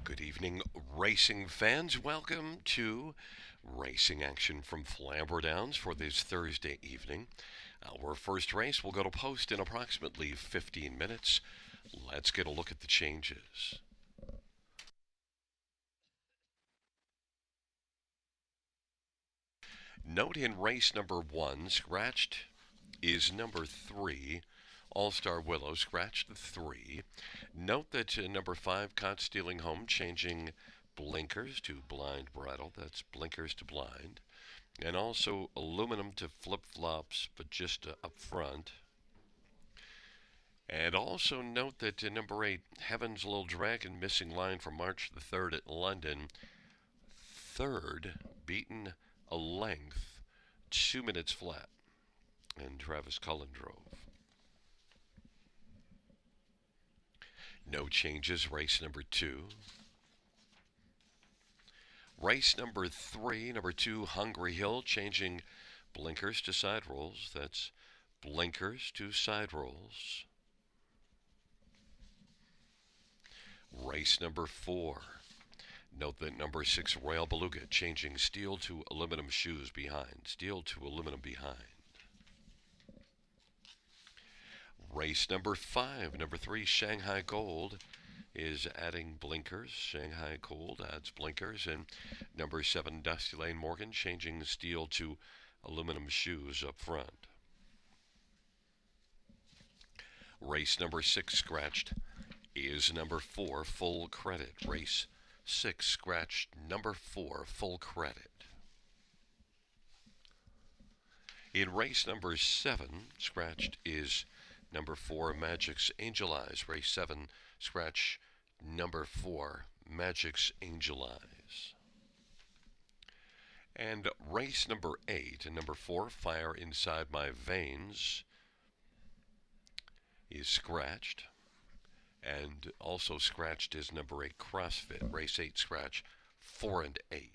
Good evening, racing fans. Welcome to Racing Action from Flamboro Downs for this Thursday evening. Our first race will go to post in approximately 15 minutes. Let's get a look at the changes. Note in race number 1, scratched is number 3. All Star Willow scratched 3. Note that number 5, Caught Stealing Home, changing blinkers to blind bridle. That's blinkers to blind. And also aluminum to flip flops, but just up front. And also note that number 8, Heaven's Little Dragon, missing line from March the 3rd at London. Third, beaten a length, 2 minutes flat. And Travis Cullen drove. No changes, race number 2. Race number 3, number 2, Hungry Hill, changing blinkers to side rolls. That's blinkers to side rolls. Race number 4. Note that number 6, Royal Beluga, changing steel to aluminum shoes behind. Steel to aluminum behind. Race number 5, number 3, Shanghai Gold, is adding blinkers. Shanghai Gold adds blinkers. And number 7, Dusty Lane Morgan, changing steel to aluminum shoes up front. Race number 6, scratched, is number 4, Full Credit. Race 6, scratched, number 4, Full Credit. In race number 7, scratched, is number 4, Magic's Angel Eyes. Race 7, scratch, number 4, Magic's Angel Eyes. And race number 8, and number 4, Fire Inside My Veins, is scratched. And also scratched is number 8, CrossFit. Race 8, scratch, 4 and 8.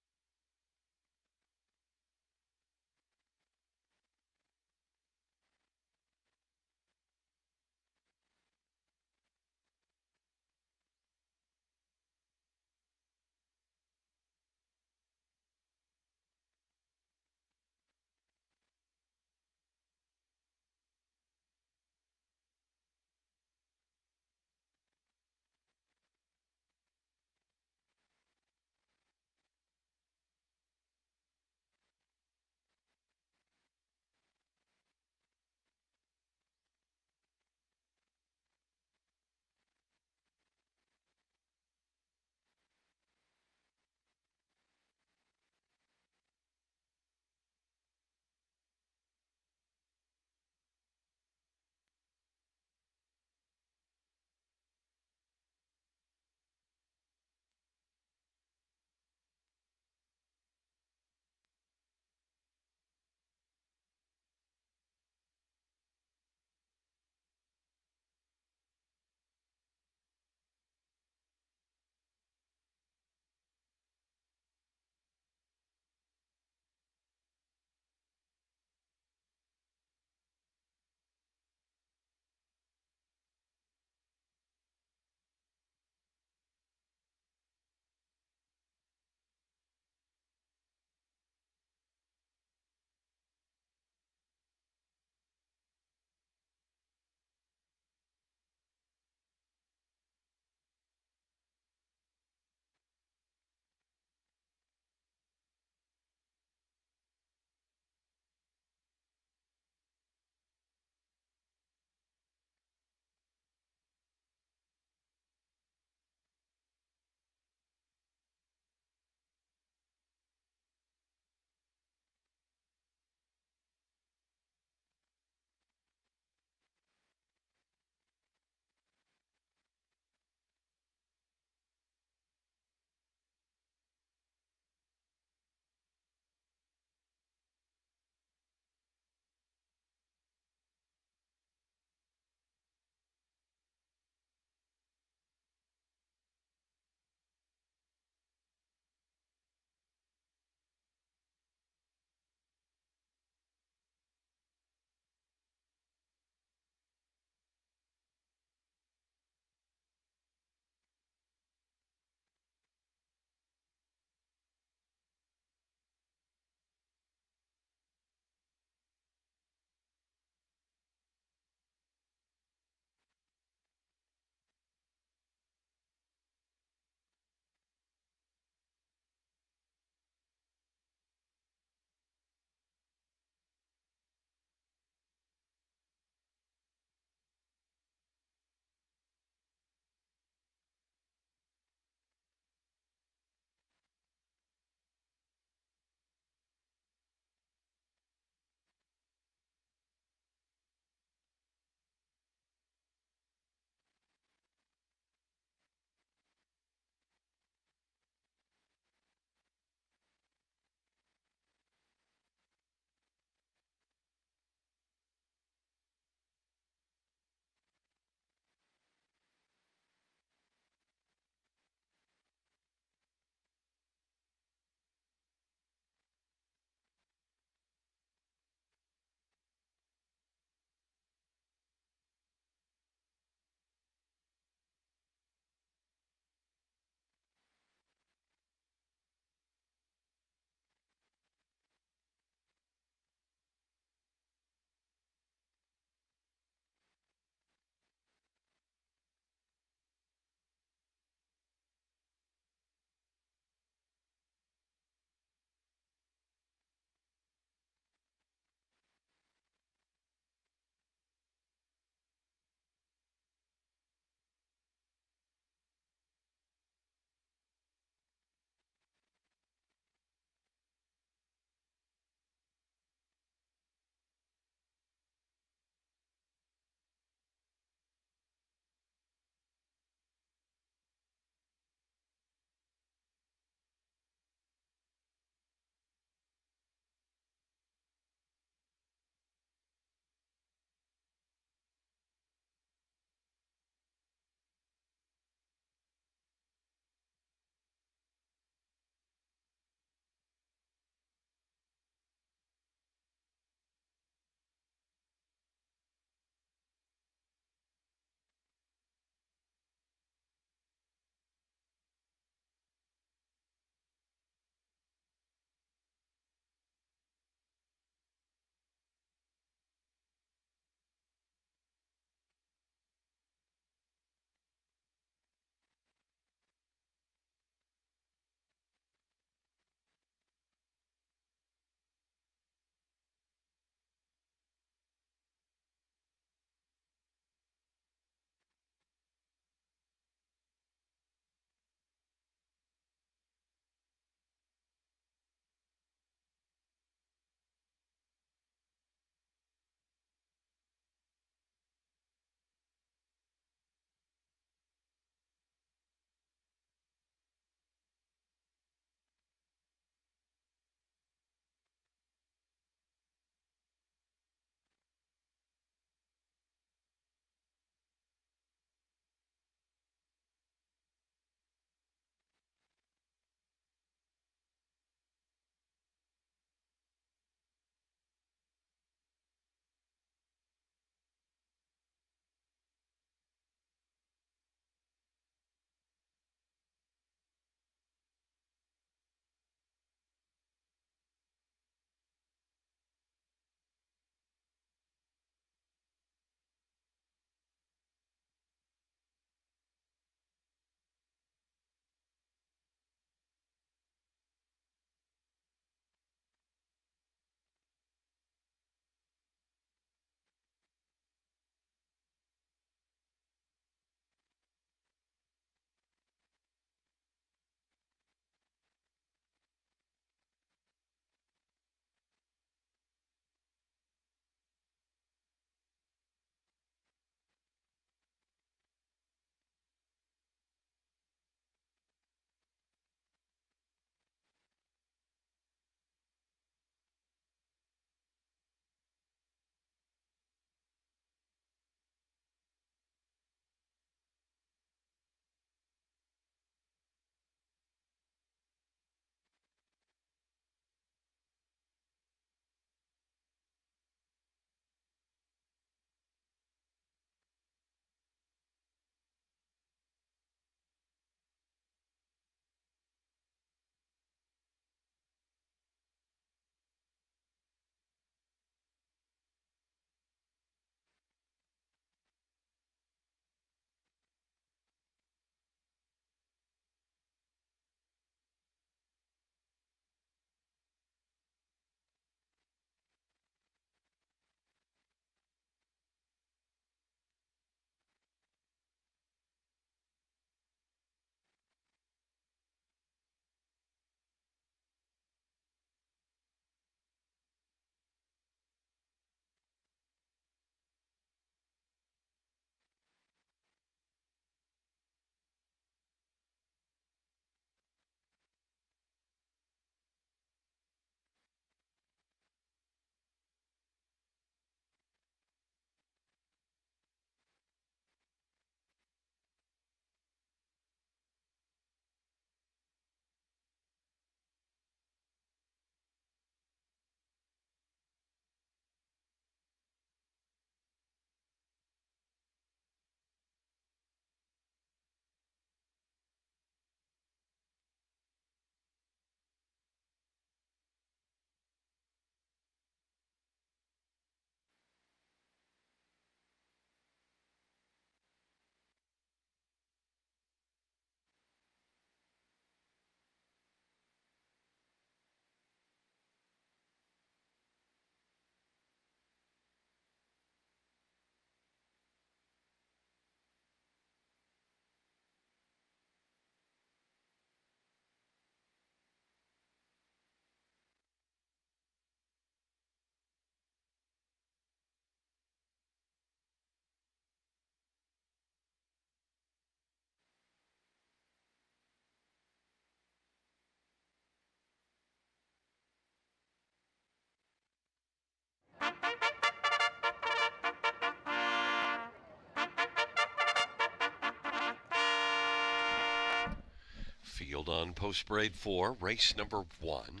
Field on post parade 4, race number 1.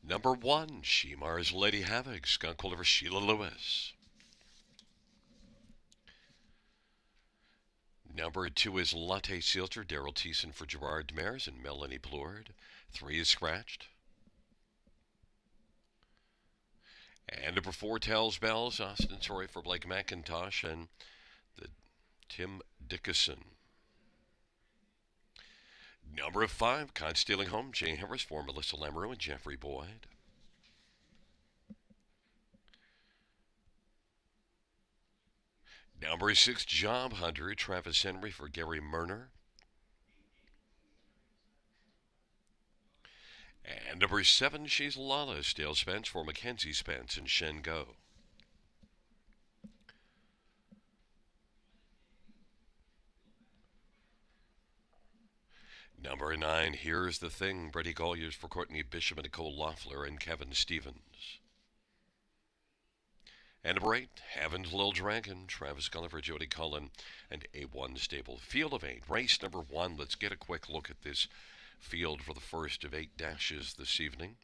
Number 1, Shemar's Lady Havoc, skunk over Sheila Lewis. Number 2 is Latte Sealter, Daryl Thiessen for Gerard Demers and Melanie Plourde. 3 is scratched. And number 4 tells bells, Austin Torrey for Blake McIntosh and the Tim Dickinson. Number 5, Caught Stealing Home, Jane Harris for Melissa Lamoureux and Jeffrey Boyd. Number 6, Job Hunter, Travis Henry for Gary Murner. And number 7, She's Lawless, Dale Spence for Mackenzie Spence and Shen Go. Number 9, Here's the Thing, Brady Colliers for Courtney Bishop and Nicole Loeffler and Kevin Stevens. And number 8, Heaven's Little Dragon, Travis Gulliver, Jody Cullen, and A1 Stable. Field of 8, race number 1. Let's get a quick look at this field for the first of 8 dashes this evening.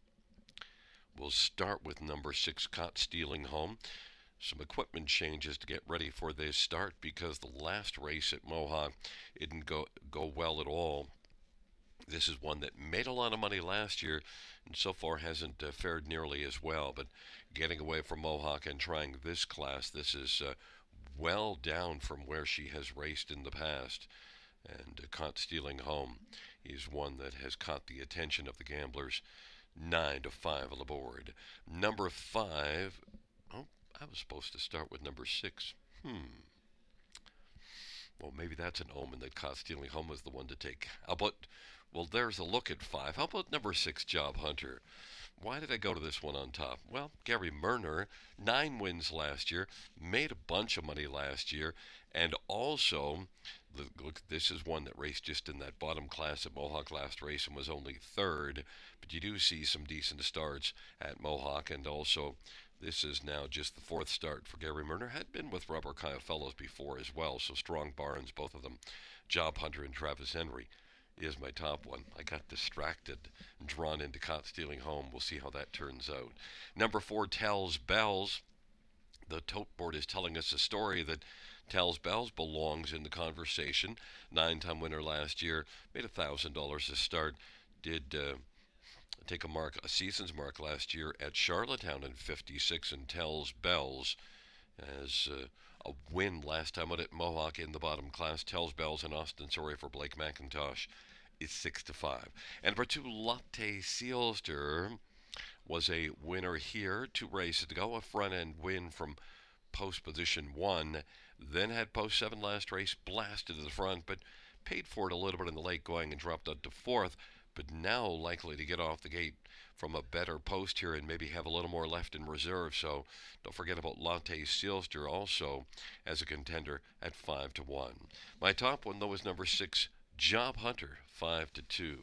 We'll start with number 6, Caught Stealing Home. Some equipment changes to get ready for this start because the last race at Mohawk didn't go well at all. This is one that made a lot of money last year and so far hasn't fared nearly as well. But getting away from Mohawk and trying this class, this is well down from where she has raced in the past. And Caught Stealing Home is one that has caught the attention of the gamblers. 9 to 5 on the board. Number 5. Oh, I was supposed to start with number 6. Well, maybe that's an omen that Caught Stealing Home was the one to take. How about, well, there's a look at 5. How about number 6, Job Hunter? Why did I go to this one on top? Well, Gary Murner, 9 wins last year, made a bunch of money last year, and also, look, this is one that raced just in that bottom class at Mohawk last race and was only 3rd, but you do see some decent starts at Mohawk, and also this is now just the 4th start for Gary Murner. Had been with Rubber Kyle Fellows before as well, so strong barns, both of them. Job Hunter and Travis Henry is my top one. I got distracted and drawn into Caught Stealing Home. We'll see how that turns out. Number 4, Tells Bells. The tote board is telling us a story that Tells Bells belongs in the conversation. 9-time winner last year, made $1,000 a start. Did take a season's mark last year at Charlottetown in 56, and Tells Bells as a win last time out at Mohawk in the bottom class. Tells Bells and Austin Sorry for Blake McIntosh is 6 to 5. And number 2, Latte Sealster was a winner here. 2 races to go. A front end win from post position 1. Then had post 7 last race, blasted to the front, but paid for it a little bit in the late going and dropped out to 4th. But now likely to get off the gate from a better post here and maybe have a little more left in reserve. So don't forget about Latte Sealster also as a contender at 5 to 1. My top one though is number 6, Job Hunter, 5 to 2.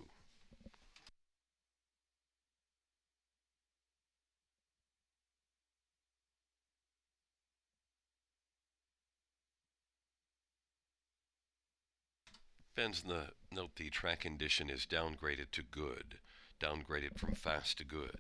Fans note the track condition is downgraded to good. Downgraded from fast to good.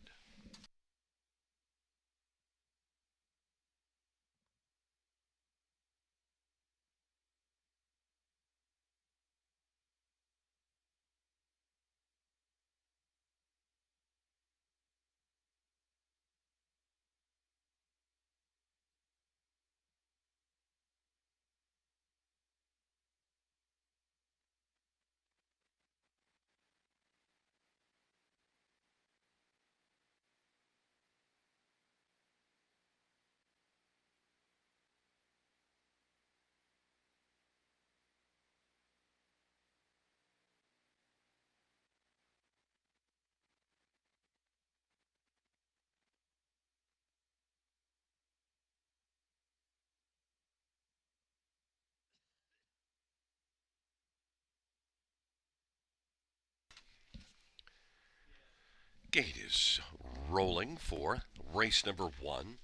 Gate is rolling for race number one.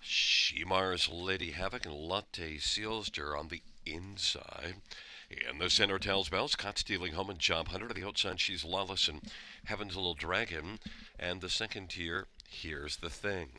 Shimar's Lady Havoc and Latte Sealster on the inside. In the center, Tells Bells, Scott Stealing Home and Job Hunter. To the outside, She's Lawless and Heaven's Little Dragon. And the second tier, Here's the Thing.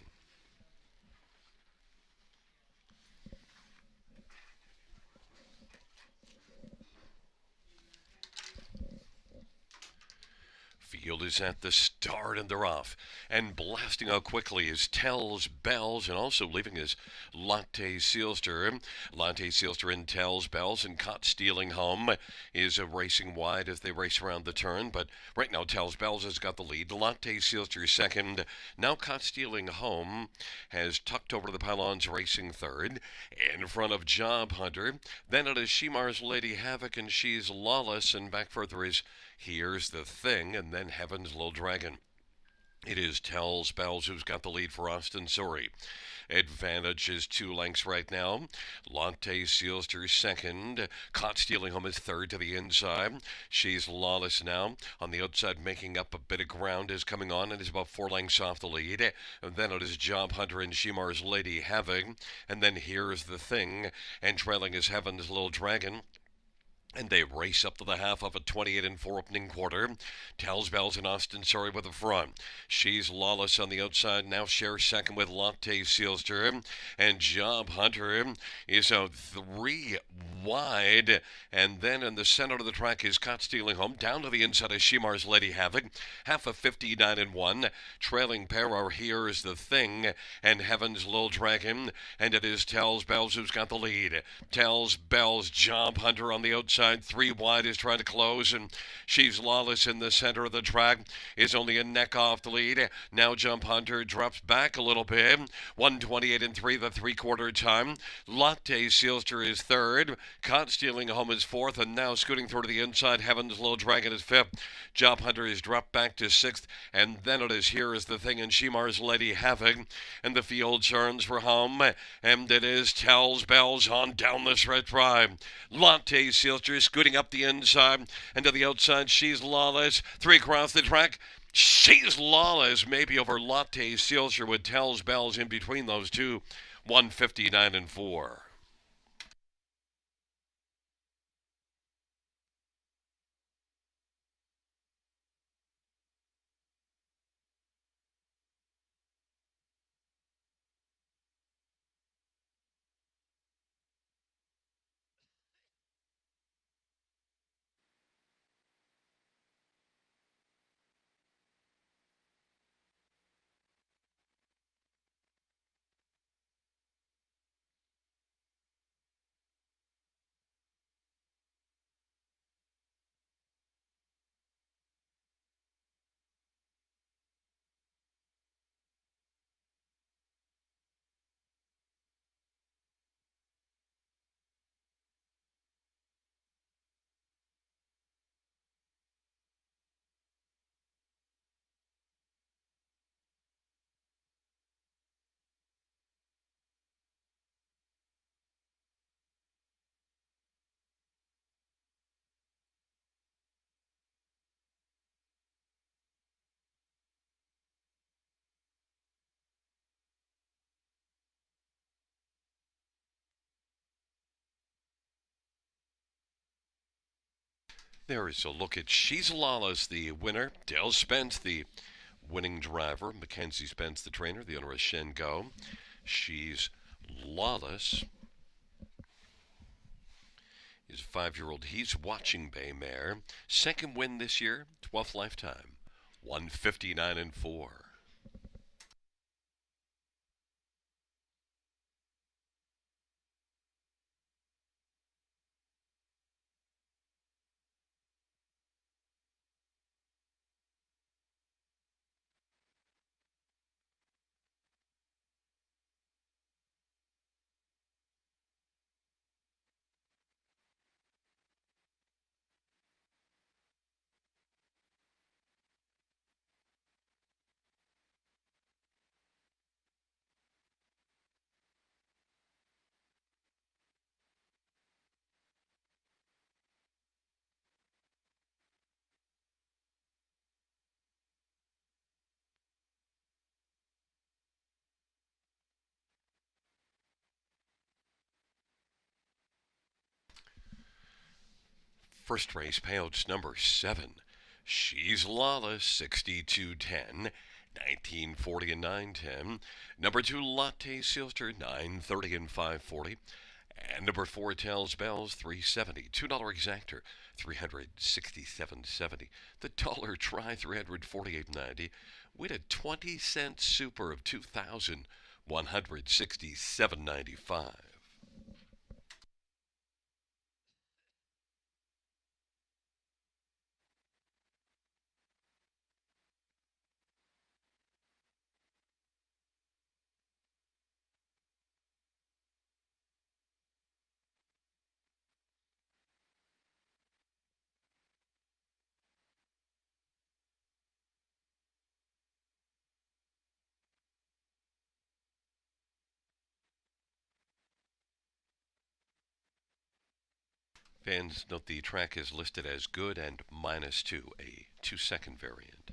Field is at the start and they're off. And blasting out quickly is Tells Bells and also leaving is Latte Sealster. Latte Sealster and Tells Bells and Caught Stealing Home is racing wide as they race around the turn. But right now Tells Bells has got the lead. Latte Sealster second. Now Caught Stealing Home has tucked over to the pylons racing third. In front of Job Hunter. Then it is Shimar's Lady Havoc and She's Lawless. And back further is Here's the Thing, and then Heaven's Little Dragon. It is Tells Bells who's got the lead for Austin Surrey. Advantage is 2 lengths right now. Latte Sealster second. Caught Stealing Home is third to the inside. She's Lawless now. On the outside, making up a bit of ground is coming on and is about 4 lengths off the lead. And then it is Job Hunter and Shimar's Lady Havoc. And then Here's the Thing. And trailing is Heaven's Little Dragon. And they race up to the half of a 28-4 opening quarter. Tells Bells and Austin Surrey with the front. She's Lawless on the outside. Now shares second with Latte Sealster. And Job Hunter is out 3 wide. And then in the center of the track is Caught Stealing Home. Down to the inside is Shimar's Lady Havoc. Half of 59-1. Trailing pair are Here's the Thing and Heaven's Little Dragon. And it is Tells Bells who's got the lead. Tells Bells, Job Hunter on the outside. 3 wide is trying to close, and She's Lawless in the center of the track is only a neck off the lead. Now Job Hunter drops back a little bit. 128-3 the 3/4 time. Latte Sealster is third. Caught Stealing Home is fourth, and now scooting through to the inside, Heaven's Little Dragon is fifth. Job Hunter is dropped back to sixth, and then it is Here's the Thing and Shimar's Lady Havoc, and the field turns for home, and it is Tells Bells on down the stretch drive. Latte Sealster scooting up the inside, and to the outside, She's Lawless. 3 across the track. She's Lawless, maybe over Latte Sealster with Tells Bells in between those two. 159-4. There is a look at She's Lawless, the winner. Dale Spence, the winning driver. Mackenzie Spence, the trainer. The owner is Shen Go. She's Lawless is a 5-year-old. He's Watching Bay mare. Second win this year, 12th lifetime. 159-4. First race payouts number 7. She's Lawless, 6210. 1940 and 910. Number 2, Latte Silster, 930 and 540. And number 4, Tells Bells, 370. $2 exactor, 367.70. The dollar try, 348.90. We had a 20-cent super of 2,167.95. Fans note the track is listed as good and -2, a 2-second variant.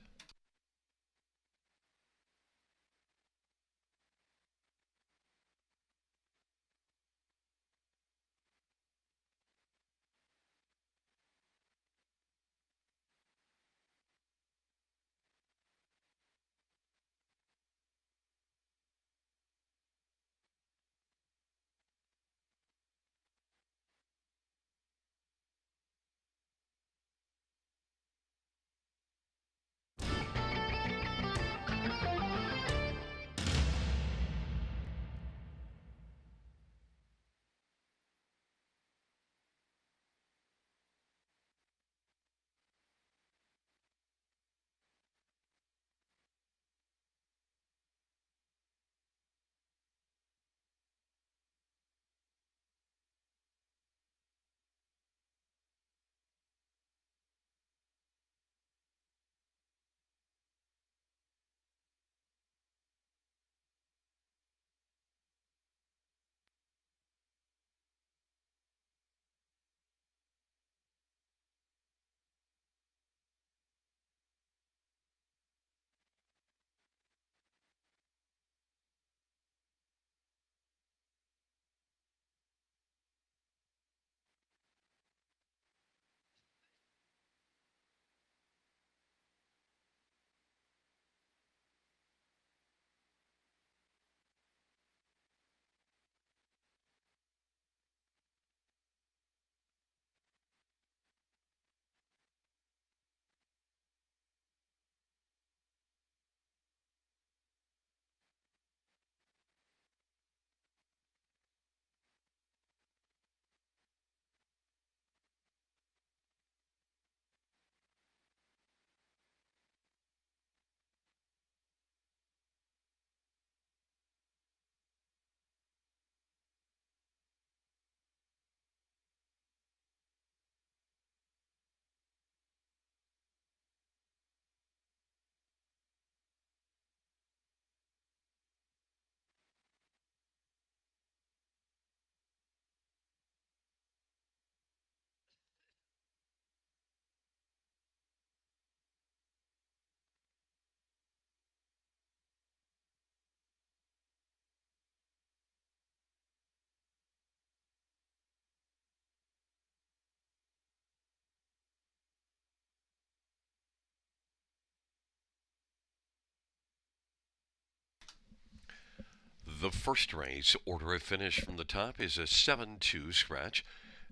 The first race order of finish from the top is a 7-2 scratch,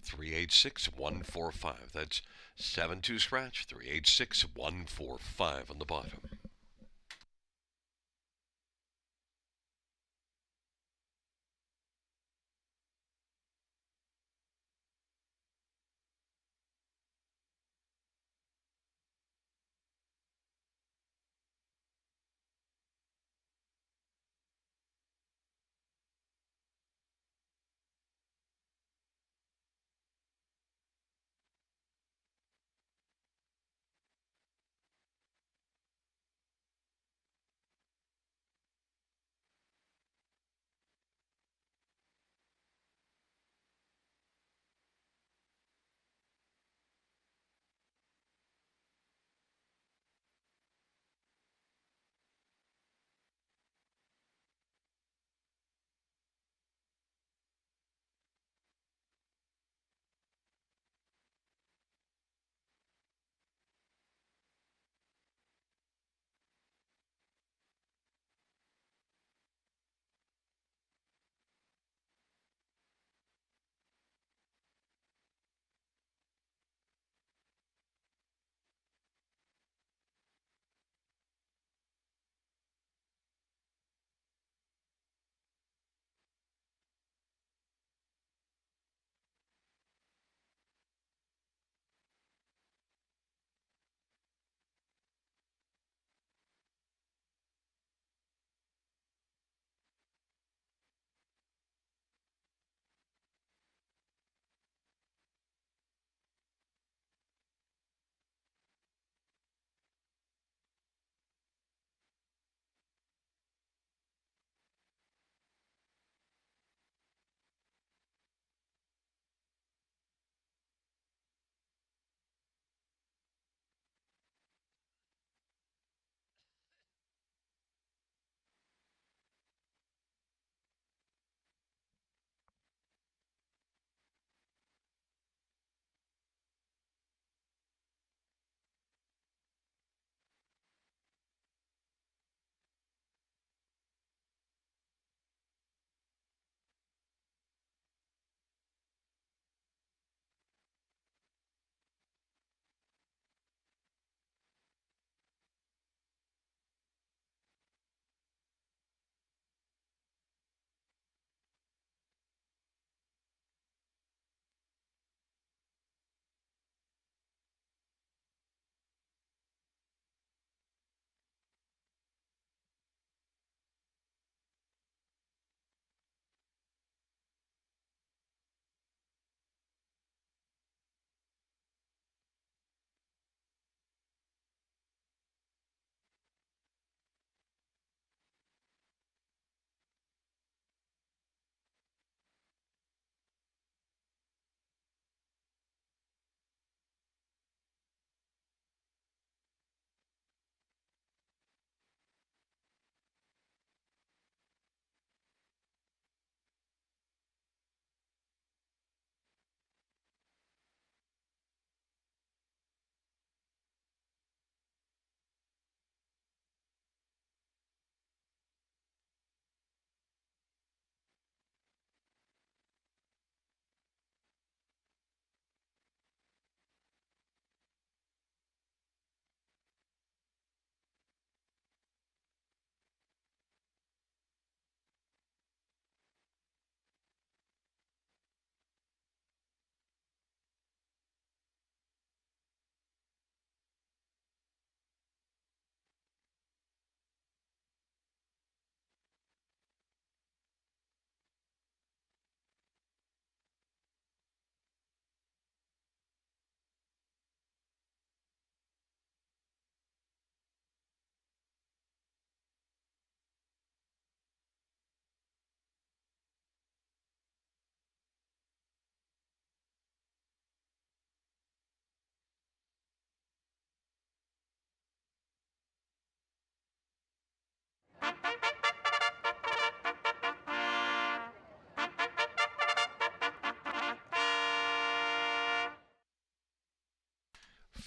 386,145. That's 7-2 scratch, 386,145 on the bottom.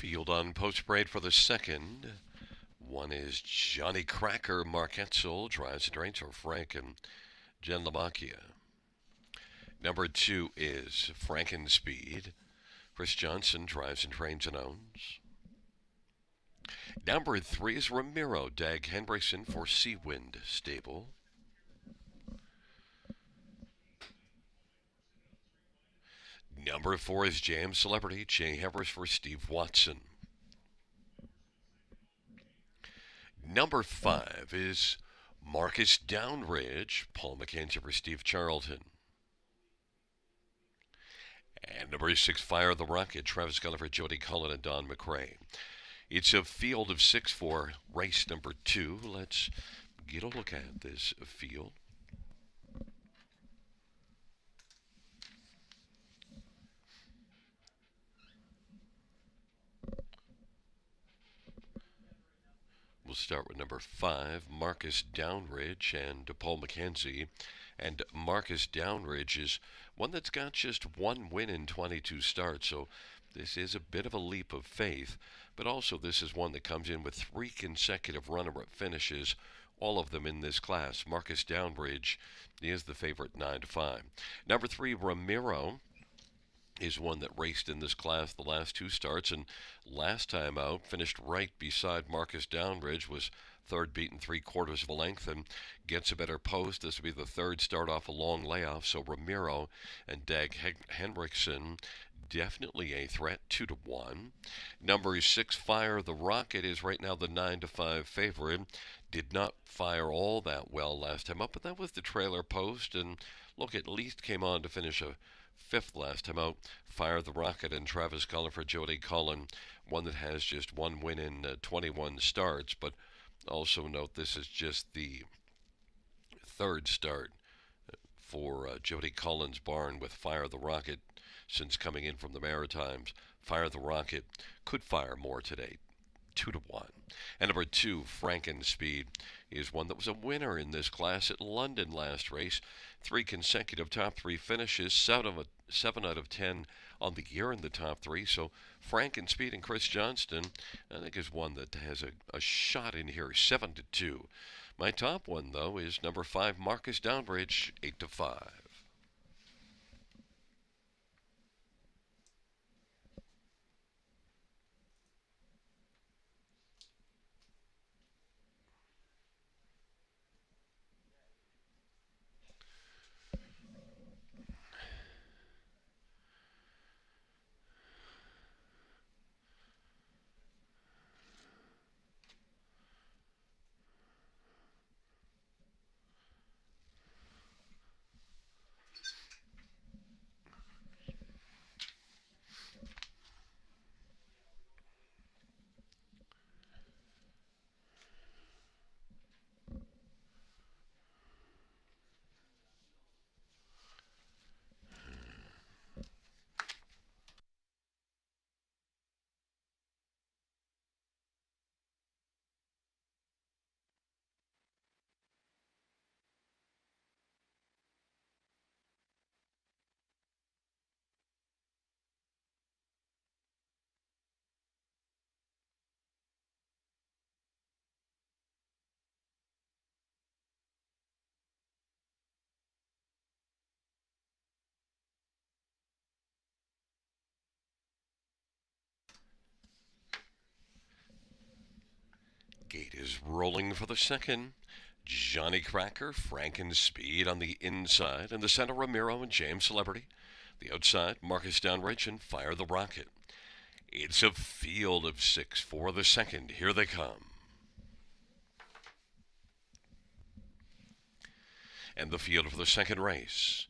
Field on post parade for the second. One is Johnny Cracker. Mark Etzel drives and drains for Frank and Jen Lamacchia. Number 2 is Frankenspeed. Chris Johnson drives and trains and owns. Number 3 is Ramiro. Dag Hendrickson for Seawind Stable. Number 4 is Jam Celebrity. Jay Hevers for Steve Watson. Number 5 is Marcus Downridge. Paul McKenzie for Steve Charlton. And number 6, Fire the Rocket. Travis Gulliver, Jody Cullen, and Don McRae. It's a field of 6 for race number 2. Let's get a look at this field. We'll start with number 5, Marcus Downridge and Paul McKenzie. And Marcus Downridge is one that's got just one win in 22 starts, so this is a bit of a leap of faith. But also this is one that comes in with 3 consecutive runner-up finishes, all of them in this class. Marcus Downridge is the favorite 9-5. Number 3, Ramiro, is one that raced in this class the last 2 starts, and last time out finished right beside Marcus Downridge, was third beaten 3/4 of a length, and gets a better post. This will be the third start off a long layoff, so Ramiro and Dag Hendrickson definitely a threat, 2-1. Number 6, Fire the Rocket, is right now the 9-5 favorite. Did not fire all that well last time up, but that was the trailer post, and look, at least came on to finish a 5th last time out. Fire the Rocket and Travis Gulliver for Jody Cullen, one that has just one win in 21 starts, but also note this is just the 3rd start for Jody Cullen's barn with Fire the Rocket since coming in from the Maritimes. Fire the Rocket could fire more today, 2-1. And number 2, Frankenspeed, is one that was a winner in this class at London last race. 3 consecutive top 3 finishes, 7 out of 10 on the year in the top 3. So Frankenspeed and Chris Johnston, I think, is one that has a shot in here, 7-2. My top one, though, is number 5, Marcus Downridge, 8-5. Gate is rolling for the second. Johnny Cracker, Frankenspeed on the inside. In the center, Ramiro and James Celebrity. The outside, Marcus Downridge and Fire the Rocket. It's a field of 6 for the second. Here they come. And the field for the second race.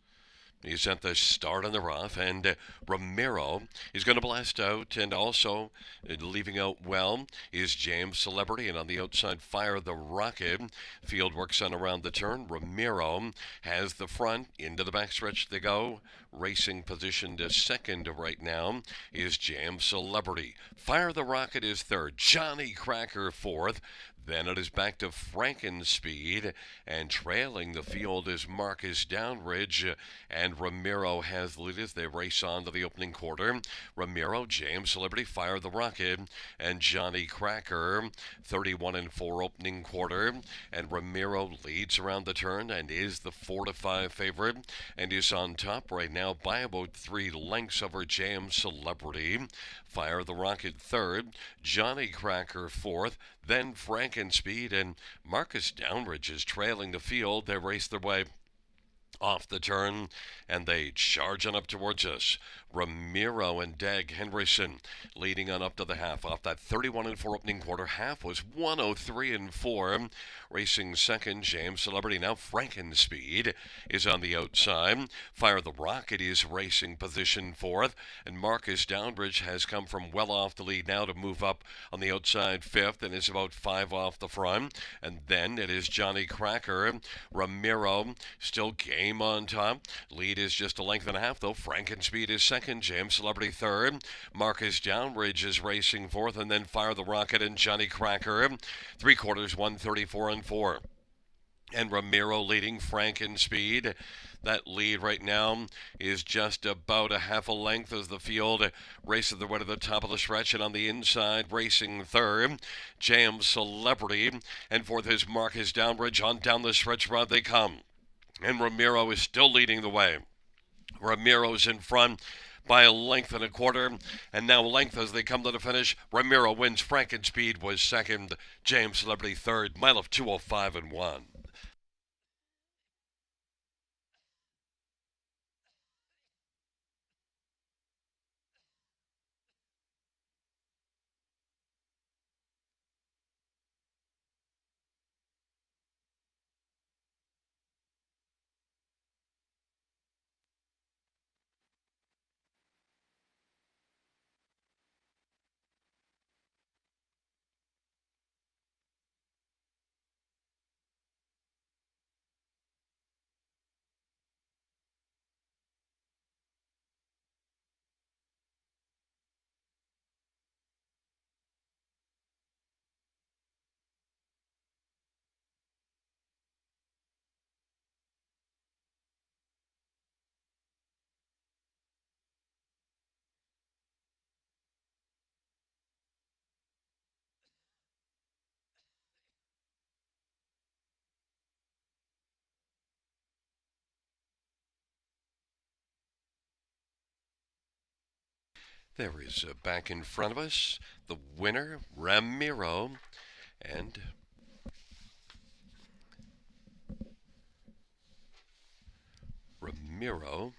He's at the start on the rough, and Ramiro is going to blast out, and also leaving out well is James Celebrity, and on the outside, Fire the Rocket. Field works on around the turn. Ramiro has the front. Into the backstretch they go. Racing position to second right now is James Celebrity. Fire the Rocket is third. Johnny Cracker fourth. Then it is back to Frankenspeed, and trailing the field is Marcus Downridge, and Ramiro has the lead as they race on to the opening quarter. Ramiro, James Celebrity, Fire the Rocket, and Johnny Cracker, 31-4 opening quarter, and Ramiro leads around the turn and is the 4-5 favorite, and is on top right now by about 3 lengths over James Celebrity. Fire the Rocket third, Johnny Cracker fourth, then Frankenspeed, and Marcus Downridge is trailing the field. They race their way off the turn, and they charge on up towards us. Ramiro and Dag Henderson leading on up to the half. Off that 31-4 opening quarter, half was 103-4. Racing second, James Celebrity. Now Frankenspeed is on the outside. Fire the Rocket is racing position fourth, and Marcus Downbridge has come from well off the lead now to move up on the outside fifth, and is about 5 off the front. And then it is Johnny Cracker. Ramiro still game on top. Lead is just a length and a half, though. Frankenspeed is second. James Celebrity third. Marcus Downridge is racing fourth, and then Fire the Rocket and Johnny Cracker. 3/4, 134-4. And Ramiro leading Frankenspeed. That lead right now is just about a half a length as the field races their way to the top of the stretch, and on the inside, racing third, James Celebrity, and fourth is Marcus Downridge. On down the stretch rod they come, and Ramiro is still leading the way. Ramiro's in front by a length and a quarter, and now length as they come to the finish. Ramiro wins. Frankenspeed was second. James Celebrity third. Mile of 2:05-1. There is back in front of us the winner, Ramiro, and Ramiro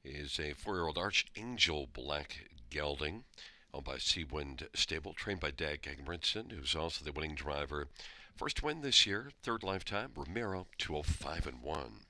is a 4-year-old Archangel Black Gelding, owned by Seawind Stable, trained by Dag Gagmritson, who's also the winning driver. First win this year, third lifetime, Ramiro, 2:05-1.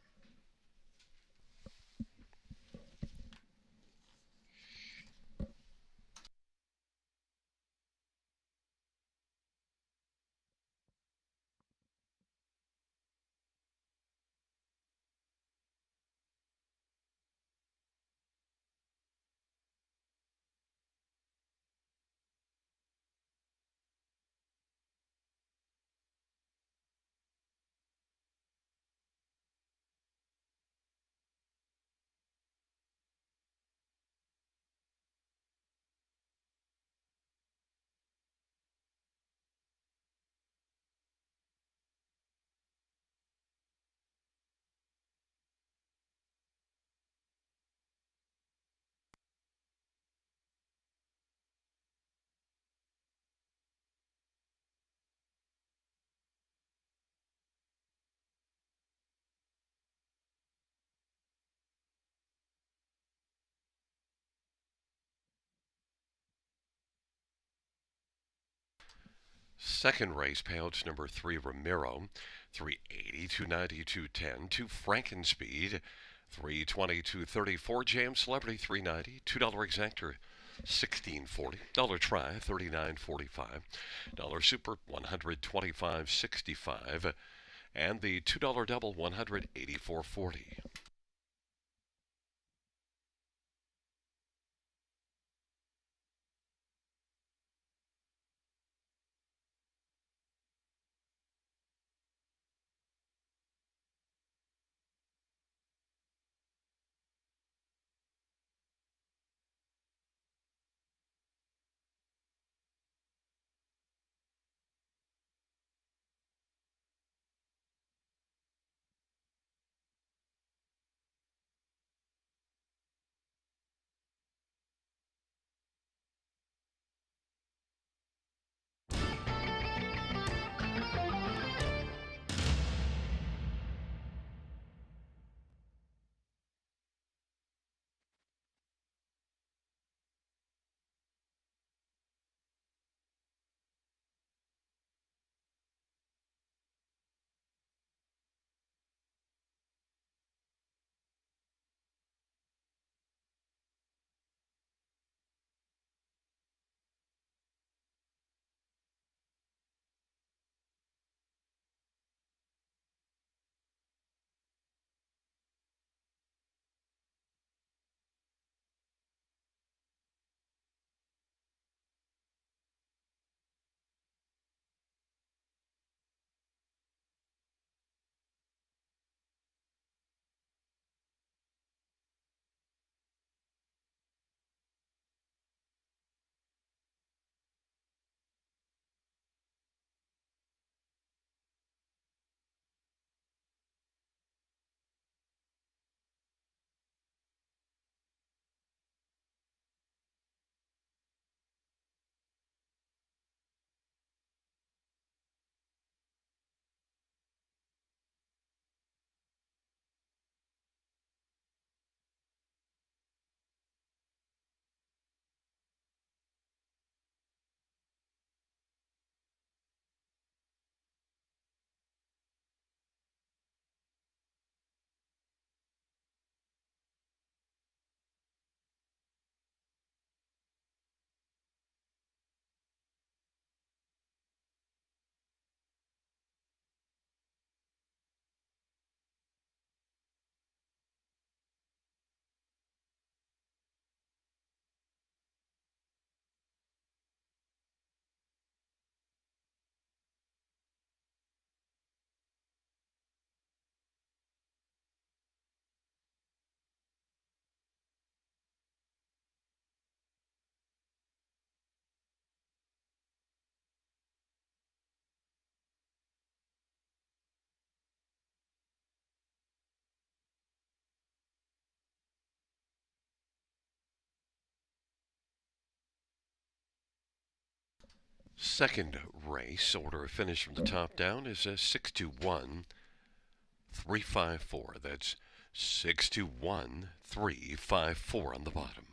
Second race, payouts number 3, Ramiro, 380, 290, 210, 2 Frankenspeed, 320, 234, James Celebrity, 390, $2 exactor, 1640, dollar try, 39.45, dollar super, 125.65, and the $2 double, 184.40. Second race, order of finish from the top down, is a 621 354. That's 621 354 on the bottom.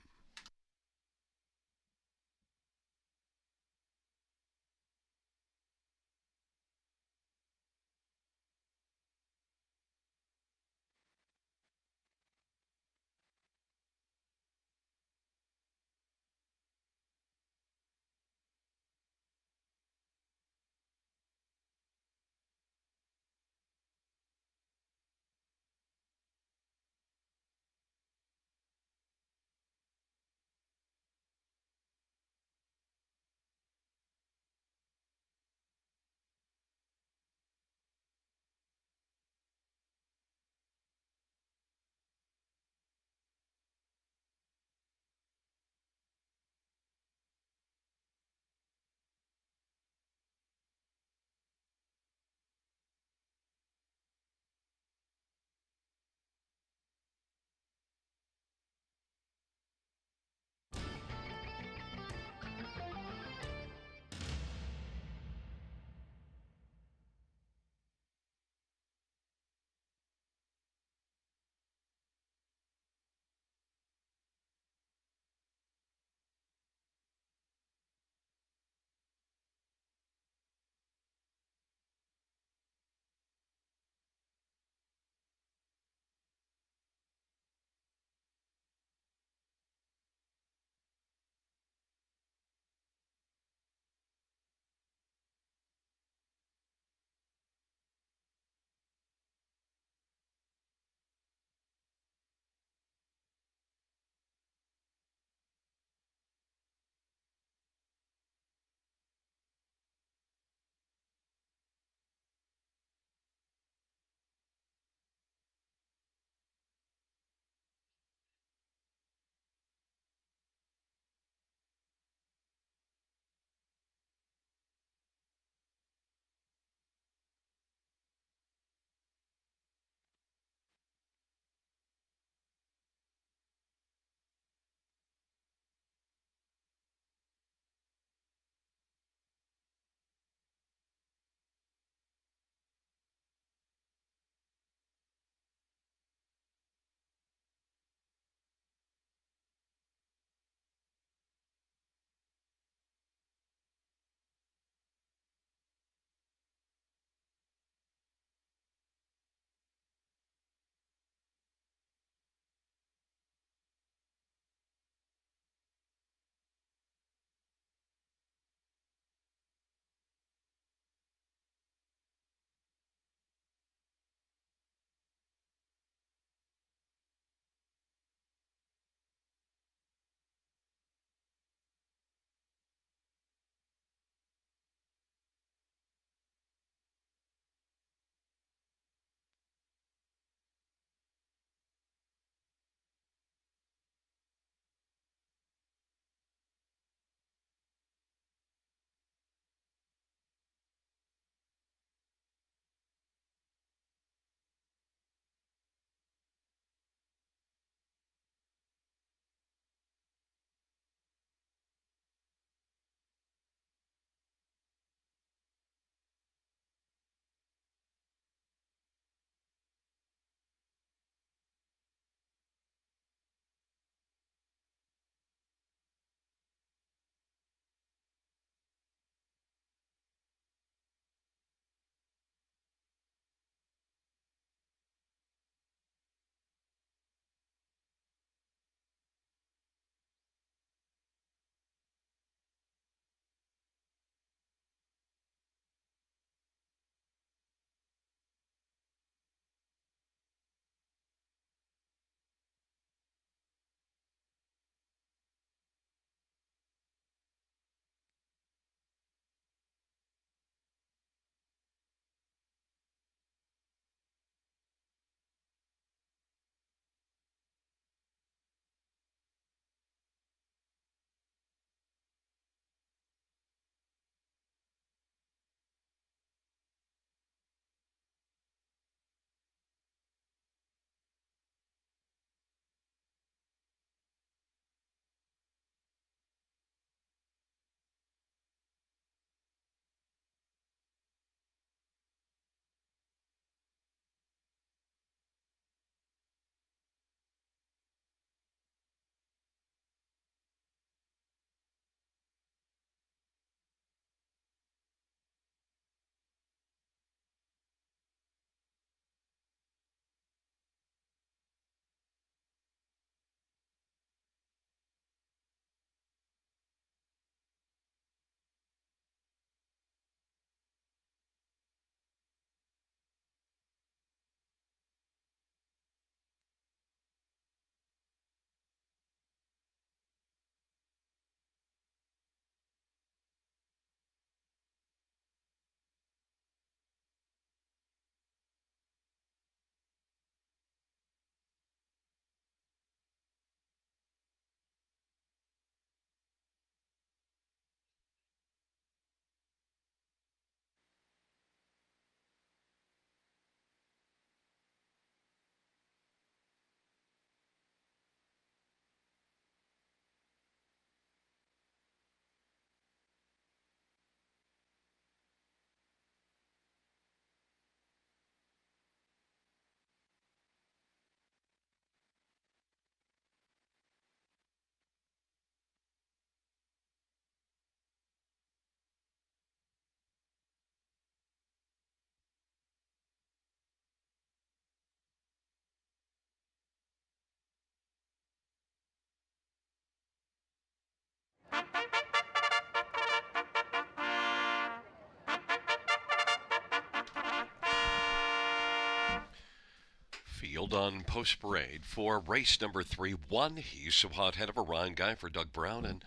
Field on Post Parade for race number 3. 1, He's So Hot, head of a Ryan Guy for Doug Brown and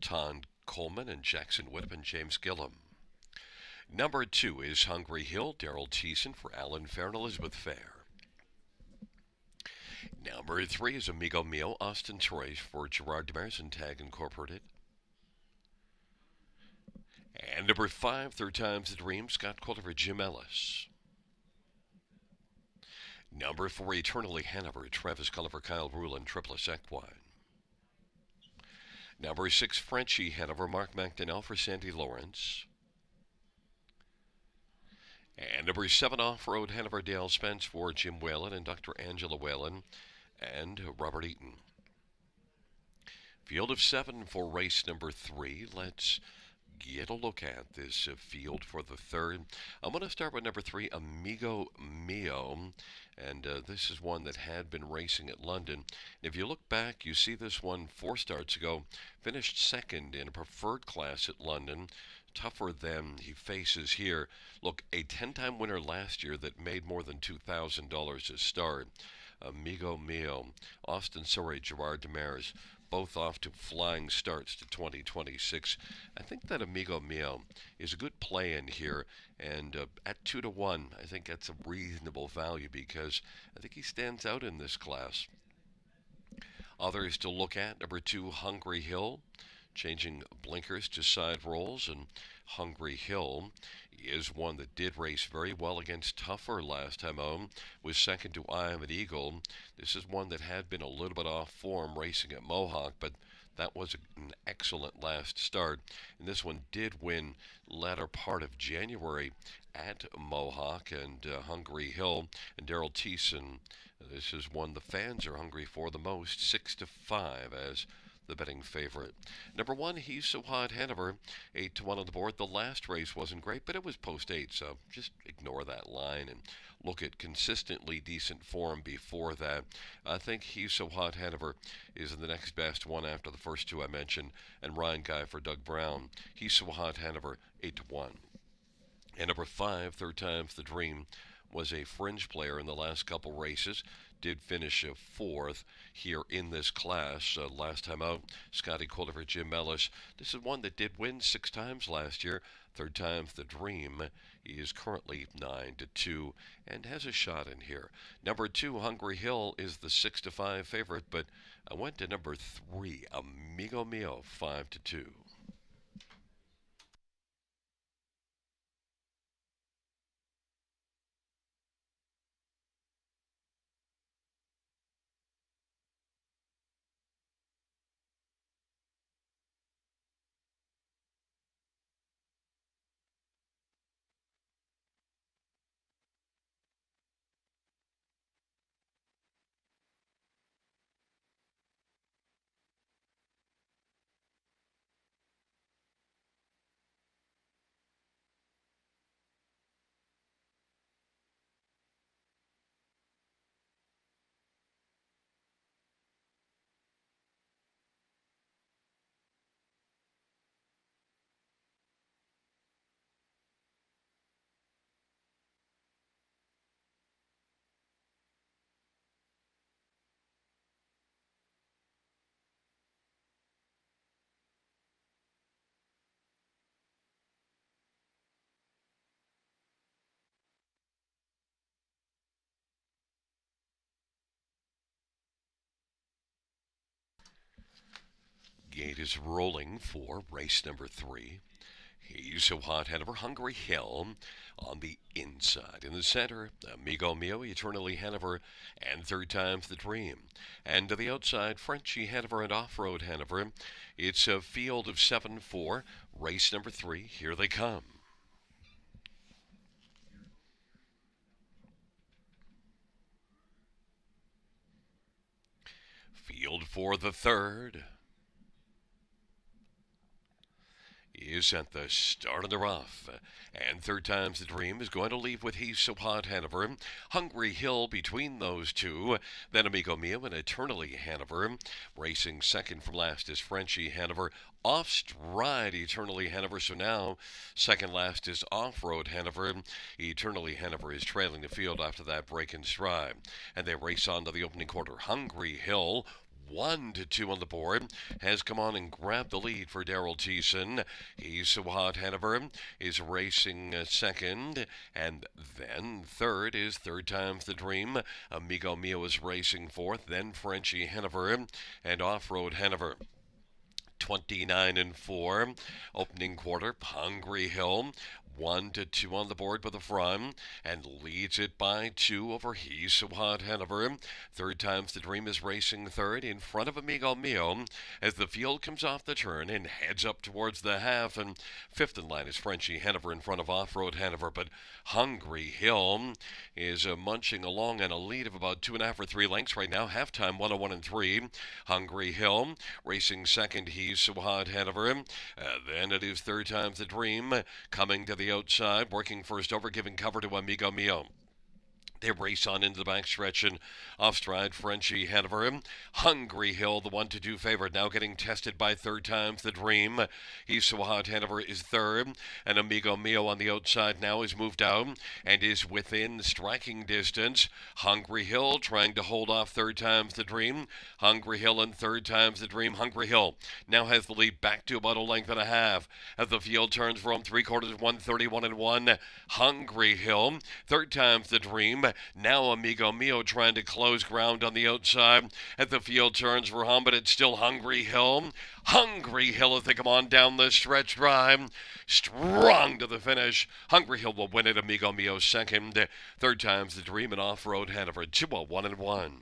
Ton Coleman and Jackson Whittam and James Gillum. Number 2 is Hungry Hill, Daryl Thiessen for Alan Fair and Elizabeth Fair. Number 3 is Amigo Mio, Austin Troy for Gerard Demers and Tag Incorporated. And number 5, Third Time's the Dream, Scott Coulter for Jim Ellis. Number 4, Eternally Hanover, Travis Culliver, Kyle Rule, and Triple Equine. Number 6, Frenchie Hanover, Mark McDonnell for Sandy Lawrence. And number 7, Off-Road Hanover, Dale Spence for Jim Whalen and Dr. Angela Whalen and Robert Eaton. Field of 7 for race number 3. Let's get a look at this field for the third. I'm going to start with number 3, Amigo Mio. And this is one that had been racing at London. If you look back, you see this one 4 starts ago. Finished second in a preferred class at London. Tougher than he faces here. Look, a 10-time winner last year that made more than $2,000 a start. Amigo Mio, Austin Surrey, Gerard Demers, both off to flying starts to 2026. I think that Amigo Mio is a good play in here, and at 2-1, I think that's a reasonable value because I think he stands out in this class. Others to look at, number 2, Hungry Hill, changing blinkers to side rolls, and Hungry Hill is one that did race very well against Tougher last time out, was second to I Am an Eagle. This is one that had been a little bit off form racing at Mohawk, but that was an excellent last start. And this one did win latter part of January at Mohawk, and Hungry Hill and Daryl Thiessen. This is one the fans are hungry for the most, 6-5 as the betting favorite. Number 1, He's So Hot, Hanover, 8-1 on the board. The last race wasn't great, but it was post 8, so just ignore that line and look at consistently decent form before that. I think He's So Hot, Hanover is the next best one after the first 2 I mentioned, and Ryan Guy for Doug Brown. He's So Hot, Hanover, 8-1. And number 5, Third Time's the Dream, was a fringe player in the last couple races. Did finish 4th here in this class last time out. Scotty Coulter for Jim Ellis. This is one that did win 6 times last year. Third Time's the Dream. He is currently 9-2 and has a shot in here. Number 2, Hungry Hill, is the 6-5 favorite, but I went to number 3, Amigo Mio, 5-2. Gate is rolling for race number 3. He's So Hot, Hanover, Hungry Hill on the inside. In the center, Amigo Mio, Eternally Hanover, and Third Time's the Dream. And to the outside, Frenchie Hanover and Off-Road Hanover. It's a field of 7 for race number 3. Here they come. Field for the third is at the start of the rough. And third time's the dream is going to leave with He's So Hot Hanover. Hungry Hill between those two. Then Amigo Mio and Eternally Hanover. Racing second from last is Frenchy Hanover. Off stride Eternally Hanover. So now second last is Off Road Hanover. Eternally Hanover is trailing the field after that break in stride. And they race on to the opening quarter. Hungry Hill 1-2 on the board, has come on and grabbed the lead for Daryl Thiessen. He's So Hot Hanover is racing second, and then third is Third Time's the Dream. Amigo Mio is racing fourth, then Frenchy Hanover, and Off-Road Hanover. 29-4, opening quarter. Hungry Hill 1-2 on the board with a front and leads it by 2 over He's So Hot Hanover. Third time's the dream is racing third in front of Amigo Mio as the field comes off the turn and heads up towards the half. And fifth in line is Frenchy Hanover in front of Off-Road Hanover. But Hungry Hill is munching along in a lead of about 2.5 or 3 lengths right now. Halftime 101-3. Hungry Hill racing second. He's So Hot Hanover. Then it is Third Time's the Dream coming to the outside, working first over, giving cover to Amigo Mio. They race on into the backstretch and off stride Frenchy Hanover. Hungry Hill, the 1-2 favorite, now getting tested by Third Time's the Dream. He's So Hot Hanover is third, and Amigo Mio on the outside now is moved out and is within striking distance. Hungry Hill trying to hold off Third Time's the Dream. Hungry Hill and Third Time's the Dream. Hungry Hill now has the lead back to about a length and a half as the field turns from 3/4 131-1. Hungry Hill, Third Time's the Dream. Now Amigo Mio trying to close ground on the outside as the field turns for home, but it's still Hungry Hill. Hungry Hill as they come on down the stretch drive. Strong to the finish. Hungry Hill will win it. Amigo Mio second. Third time's the dream and Off-Road Hanover 2-1-1.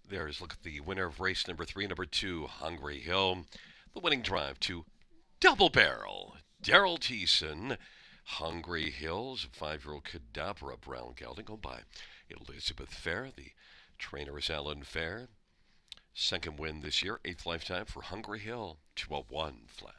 There's look at the winner of race number 3, number 2, Hungry Hill. The winning drive to Double Barrel. Daryl Thiessen. Hungry Hills, 5-year-old Cadabra Brown gelding, owned by Elizabeth Fair. The trainer is Alan Fair. Second win this year, 8th lifetime for Hungry Hill, 201 flat.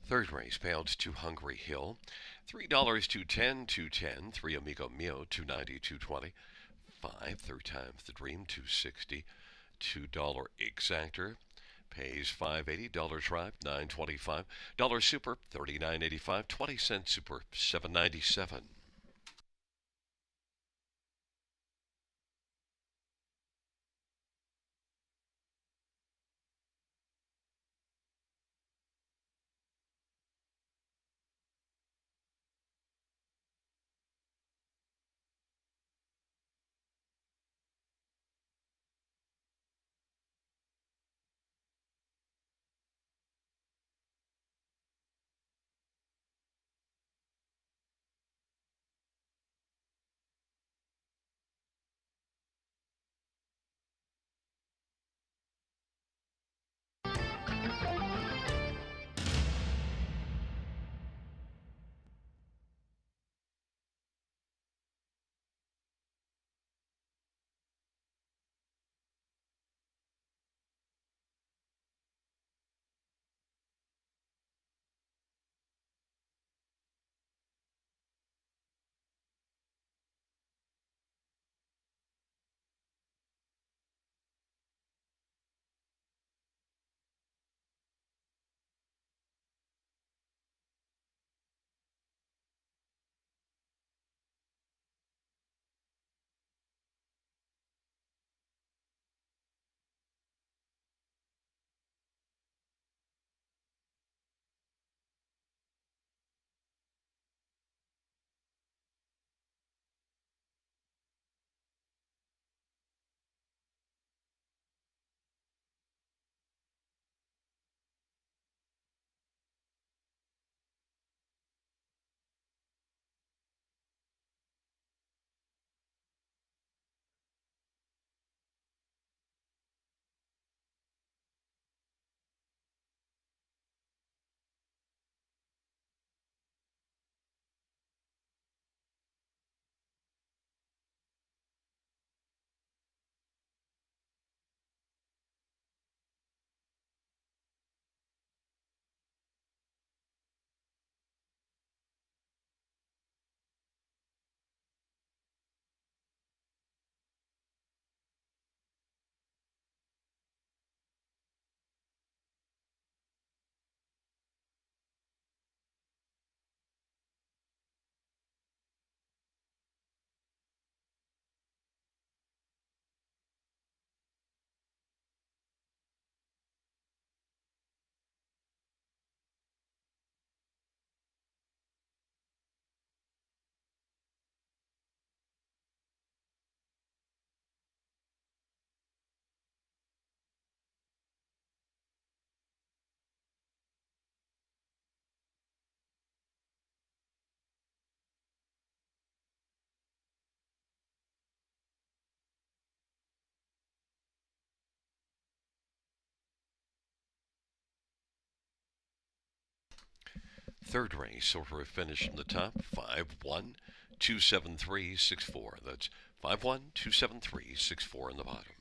Third race, payouts to Hungry Hill. $3 210, 210. 3 Amigo Mio, 290, 220. 5, third time's the dream, 260. $2 exactor. Pays $5.80. Dollar tribe, $9.25. Dollar super, $39.85. 20 cent super, $7.97. Third race, silver finish in the top, 512736 4. That's 512736 4 in the bottom.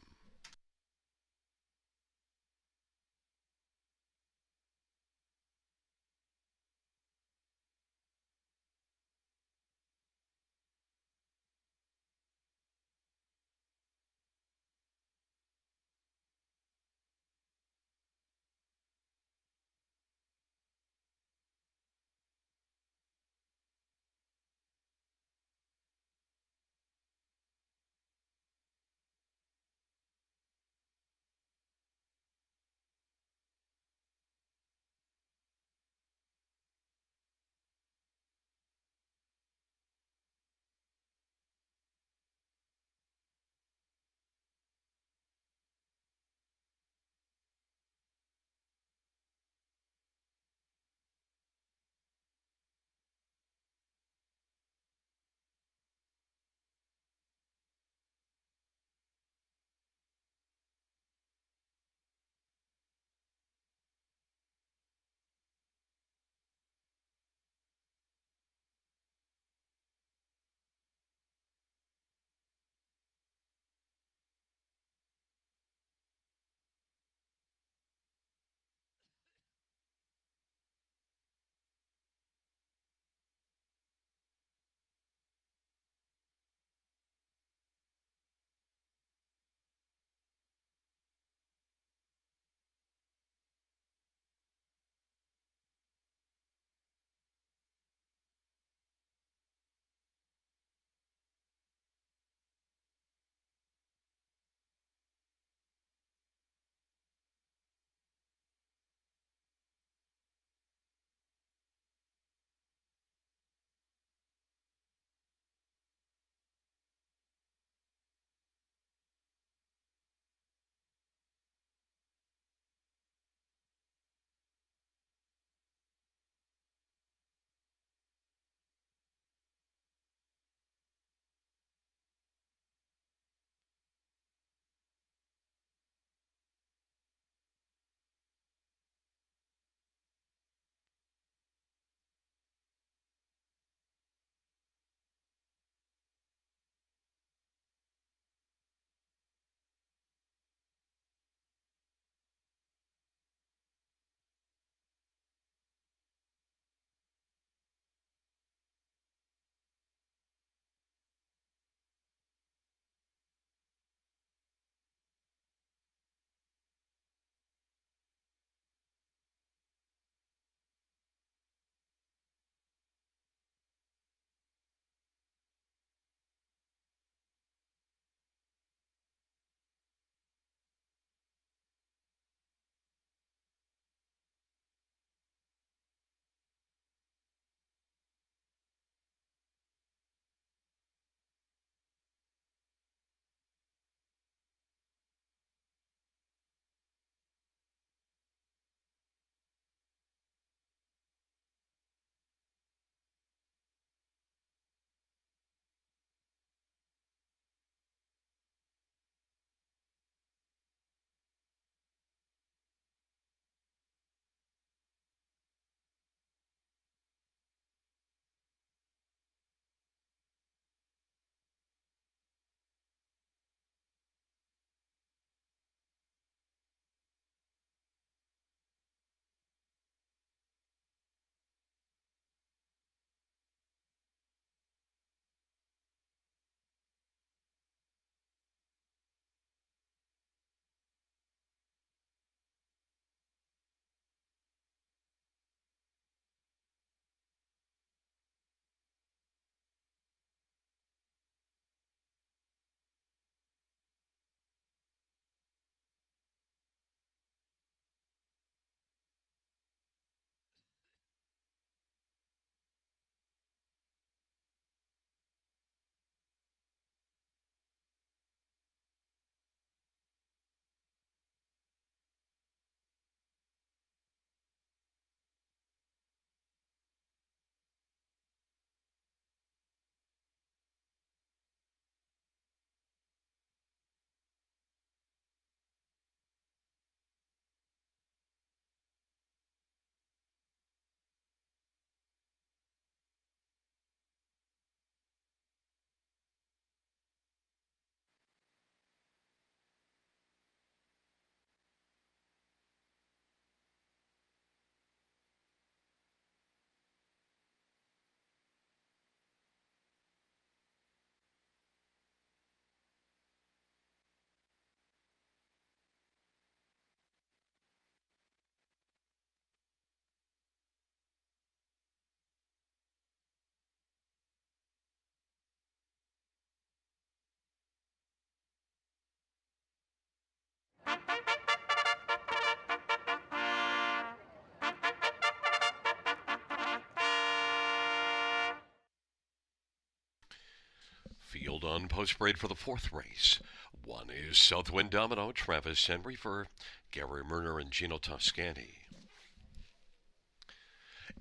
field on post parade for the fourth race. One is Southwind Domino, Travis Henry for Gary Murner and Gino Toscani.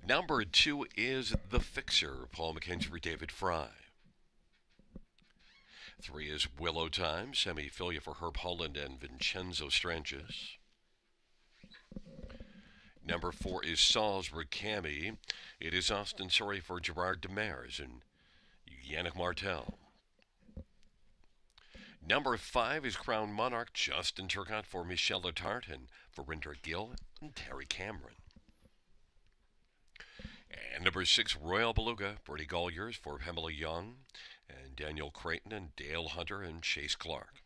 Number 2 is The Fixer, Paul McKenzie for David Fry. 3 is Willow Time, Semi-Filia for Herb Holland and Vincenzo Stranges. Number 4 is Salzburg Cami. It is Austin Sorry for Gerard Demers and Yannick Martel. Number 5 is Crown Monarch, Justin Turcotte for Michel Letarte and Verinder Gill and Terry Cameron. And number 6, Royal Beluga, Bertie Golliers for Pamela Young and Daniel Creighton and Dale Hunter and Chase Clark.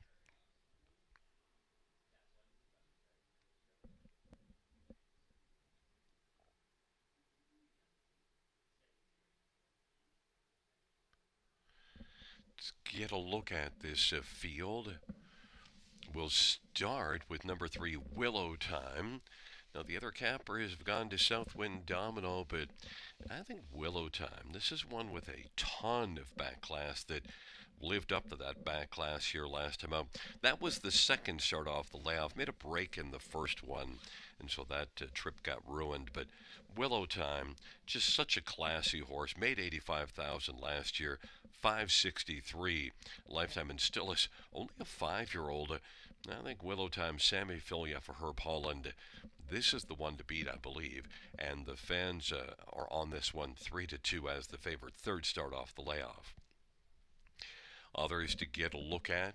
Let's get a look at this field. We'll start with number 3, Willow Time. Now, the other cappers have gone to Southwind Domino, but I think Willow Time, this is one with a ton of back class that lived up to that back class here last time out. That was the second start off the layoff, made a break in the first one, and so that trip got ruined. But Willow Time, just such a classy horse, made $85,000 last year, $563 lifetime, and still is only a 5-year-old. I think Willow Time, Sammy Filia for Herb Holland. This is the one to beat, I believe, and the fans are on this one 3-2 as the favorite. Third start off the layoff. Others to get a look at.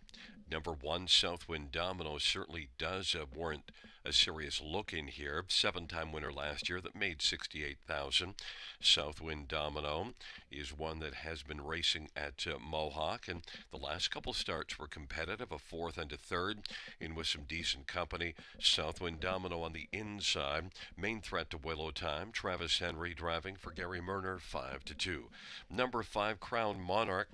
Number 1, Southwind Domino, certainly does warrant a serious look in here. 7-time winner last year that made $68,000. Southwind Domino is one that has been racing at Mohawk, and the last couple starts were competitive, a 4th and a 3rd, in with some decent company. Southwind Domino on the inside. Main threat to Willow Time. Travis Henry driving for Gary Murner, 5-2. Number 5, Crown Monarch.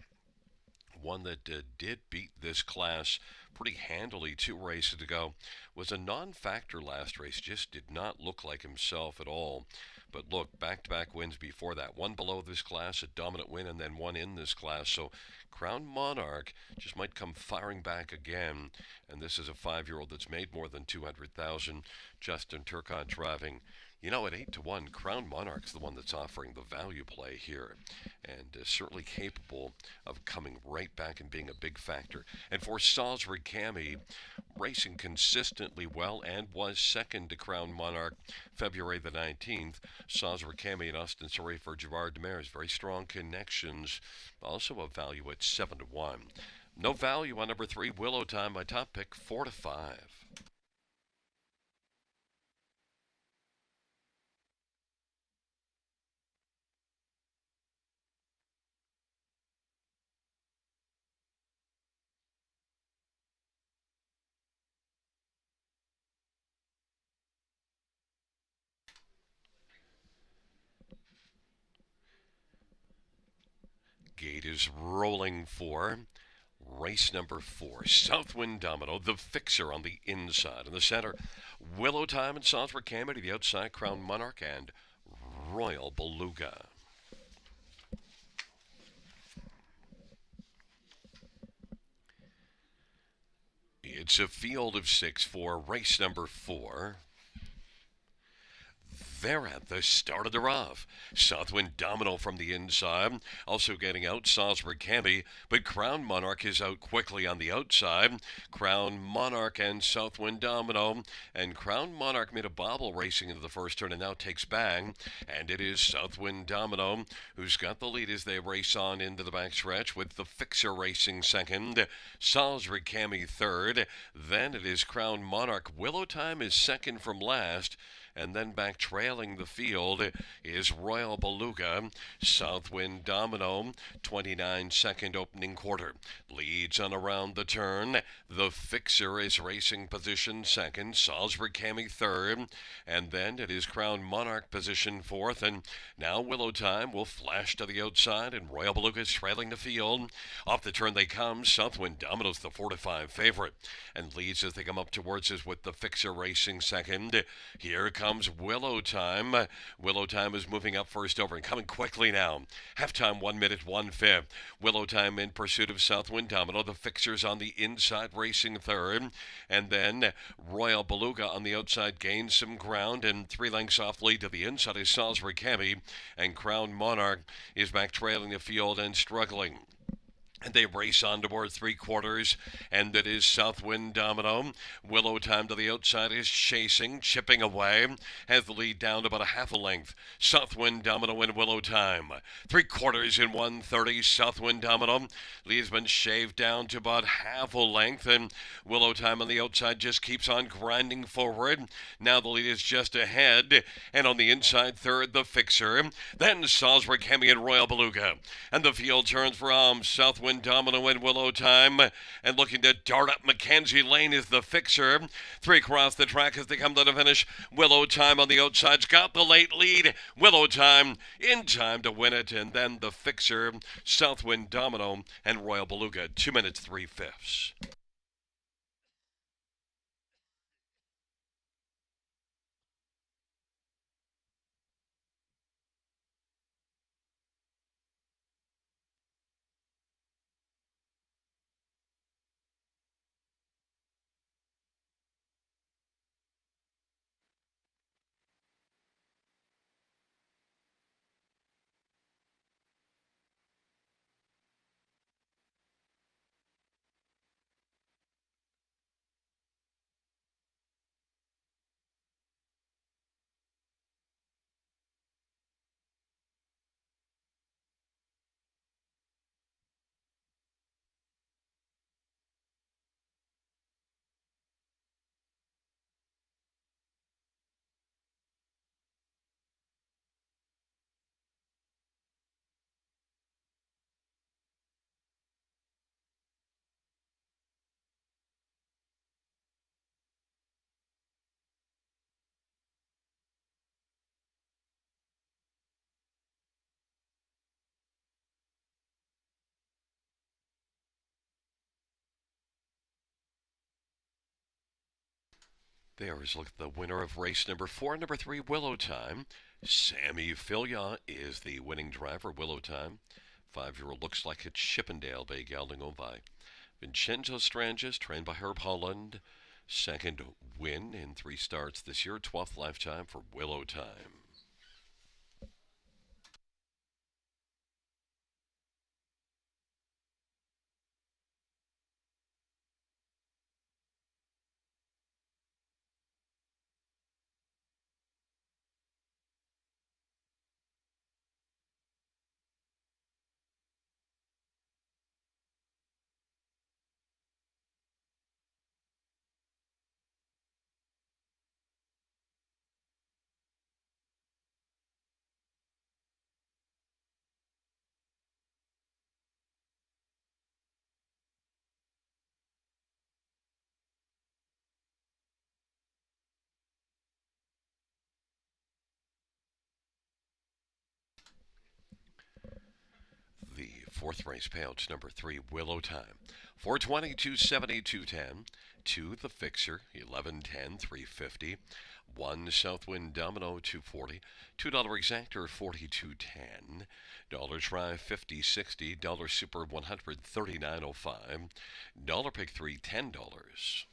One that did beat this class pretty handily 2 races ago, was a non-factor last race, just did not look like himself at all. But look, back-to-back wins before that. One below this class, a dominant win, and then one in this class. So Crown Monarch just might come firing back again. And this is a 5-year-old that's made more than $200,000. Justin Turcotte driving. You know, at 8-1, Crown Monarch's the one that's offering the value play here, and certainly capable of coming right back and being a big factor. And for Salzburg Cami, racing consistently well and was second to Crown Monarch February the 19th. Salzburg Cami and Austin Sorry for Gerard Demers, very strong connections. Also a value at 7-1. No value on number 3, Willow Time, my top pick, 4-5. Gate is rolling for race number 4. Southwind Domino, The Fixer on the inside. In the center, Willow Time and Salzburg Cami. To the outside, Crown Monarch and Royal Beluga. It's a field of 6 for race number 4. They're at the start of the rough. Southwind Domino from the inside, also getting out Salzburg Cami, but Crown Monarch is out quickly on the outside. Crown Monarch and Southwind Domino, and Crown Monarch made a bobble racing into the first turn and now takes back, and it is Southwind Domino who's got the lead as they race on into the backstretch, with The Fixer racing second, Salzburg Cami third, then it is Crown Monarch. Willow Time is second from last. And then back trailing the field is Royal Beluga. Southwind Domino, 29-second opening quarter. Leads on around the turn. The Fixer is racing position second. Salzburg Cami third. And then it is Crown Monarch position fourth. And now Willow Time will flash to the outside. And Royal Beluga is trailing the field. Off the turn they come. Southwind Domino's the 4-5 favorite. And leads as they come up towards us with The Fixer racing second. Here comes Willow Time. Willow Time is moving up first over and coming quickly now. Halftime 1 minute 1/5. Willow Time in pursuit of Southwind Domino. The fixers on the inside racing third. And then Royal Beluga on the outside gains some ground, and 3 lengths off lead to the inside is Salisbury Cammie, and Crown Monarch is back trailing the field and struggling. And they race on toward 3/4, and it is Southwind Domino. Willow Time to the outside is chasing, chipping away, has the lead down to about a half a length. Southwind Domino and Willow Time. 3/4 in 1:30. Southwind Domino lead has been shaved down to about half a length, and Willow Time on the outside just keeps on grinding forward. Now the lead is just ahead, and on the inside third, the fixer. Then Salisbury Cammie and Royal Beluga. And the field turns from Southwind Domino and Willow Time, and looking to dart up Mackenzie Lane is the fixer. 3 across the track as they come to the finish. Willow Time on the outside's got the late lead. Willow Time in time to win it, and then the fixer, Southwind Domino and Royal Beluga, 2 minutes 3/5. There is look at the winner of race number 4, number 3, Willow Time. Sammy Filia is the winning driver. Willow Time, 5-year-old, looks like it's Chippendale Bay gelding owned by Vincenzo Strangis, trained by Herb Holland. Second win in 3 starts this year. 12th lifetime for Willow Time. The 4th race payouts, number 3, Willow Time. 420, 270, 210. 2, the fixer, 1110, 350. 1, Southwind Domino, 240. $2 exactor, 42.10. Dollar try, 50, 60. Dollar super, 139.05. Dollar pick 3, $10.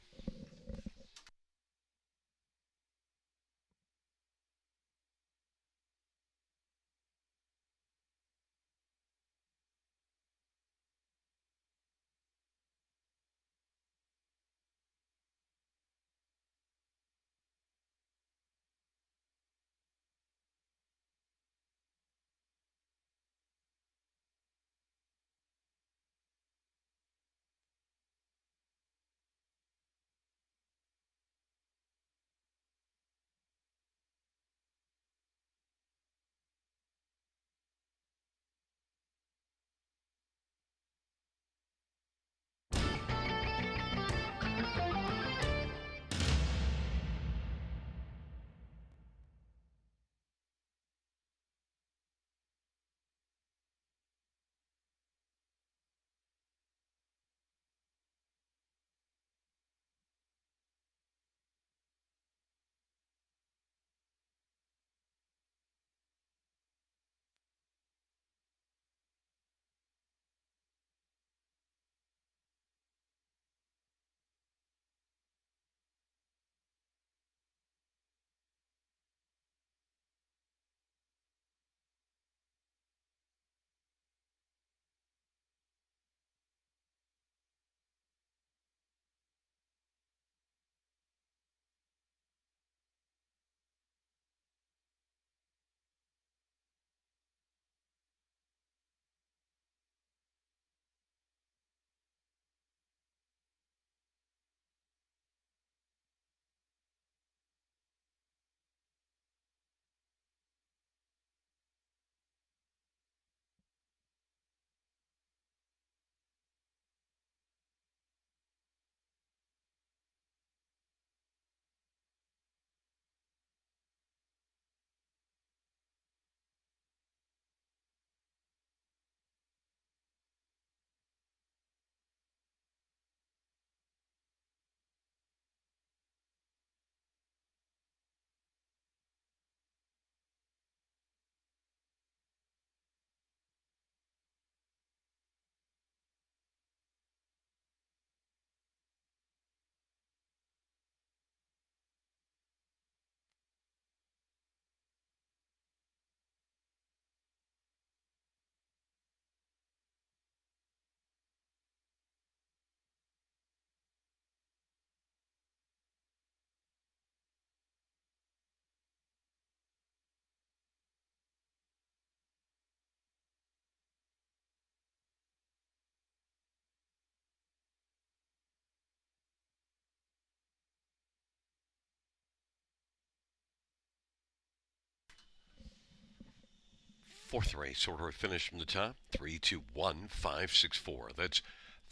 Fourth race order finish from the top. 321-564. That's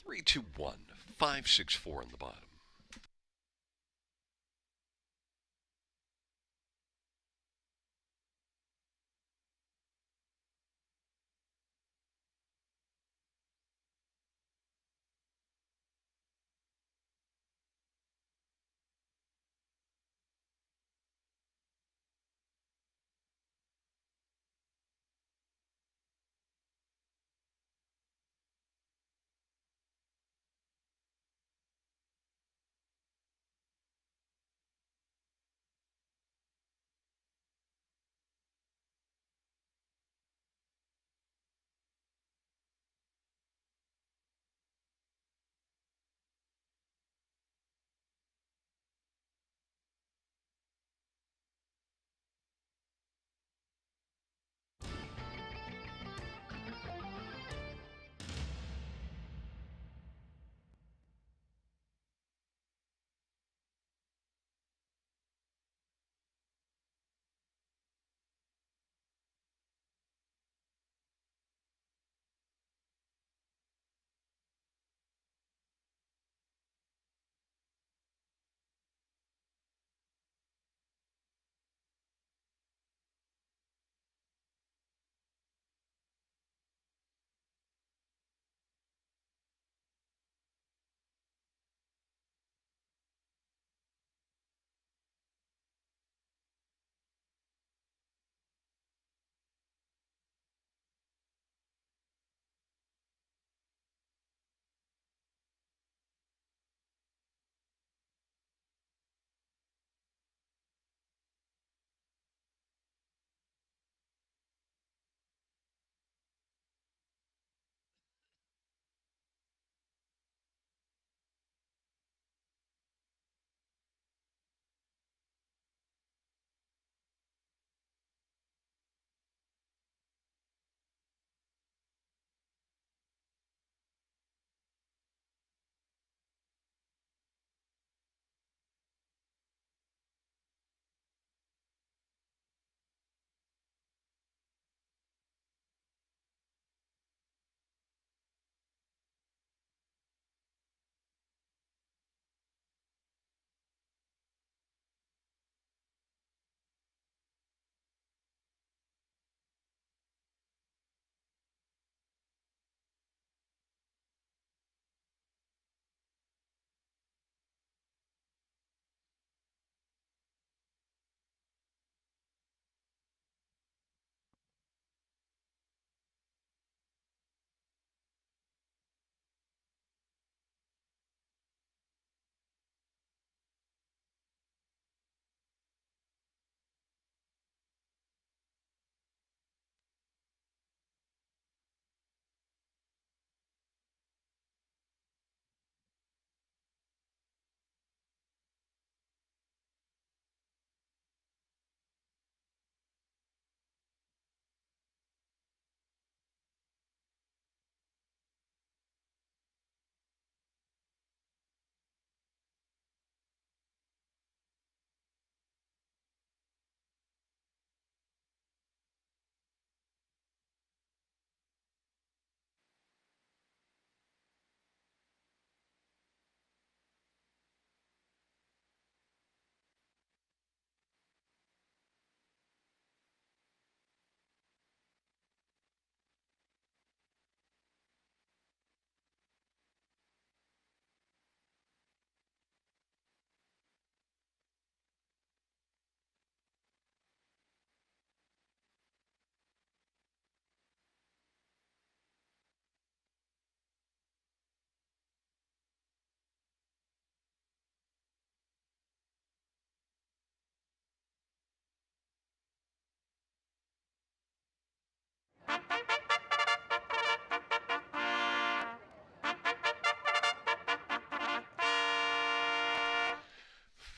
321-564 in the bottom.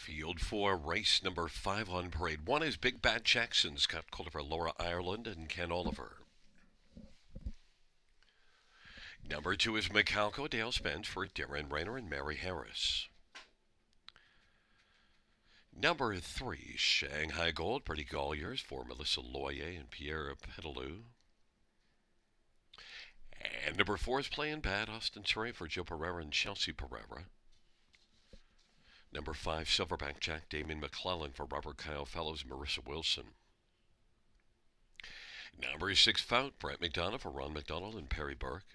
Field 4, race number 5 on parade. 1 is Big Bad Jackson, Scott Culliver, Laura Ireland, and Ken Oliver. Number 2 is Macalco, Dale Spence for Darren Rayner and Mary Harris. Number 3, Shanghai Gold, Pretty Colliers for Melissa Loyer and Pierre Petalou. And number 4 is playing bad. Austin Surrey for Joe Pereira and Chelsea Pereira. Number 5, Silverback Jack, Damien McClellan for Robert Kyle Fellows, Marissa Wilson. Number 6, Fout, Brett McDonough for Ron McDonald and Perry Burke.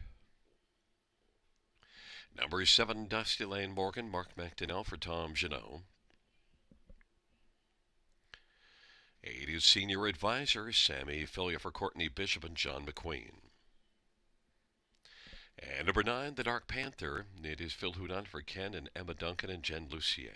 Number 7, Dusty Lane Morgan, Mark McDonnell for Tom Janot. 8 is Senior Advisor, Sammy Filia for Courtney Bishop and John McQueen. And number 9, the Dark Panther. It is Phil Houdon for Ken and Emma Duncan and Jen Lucier.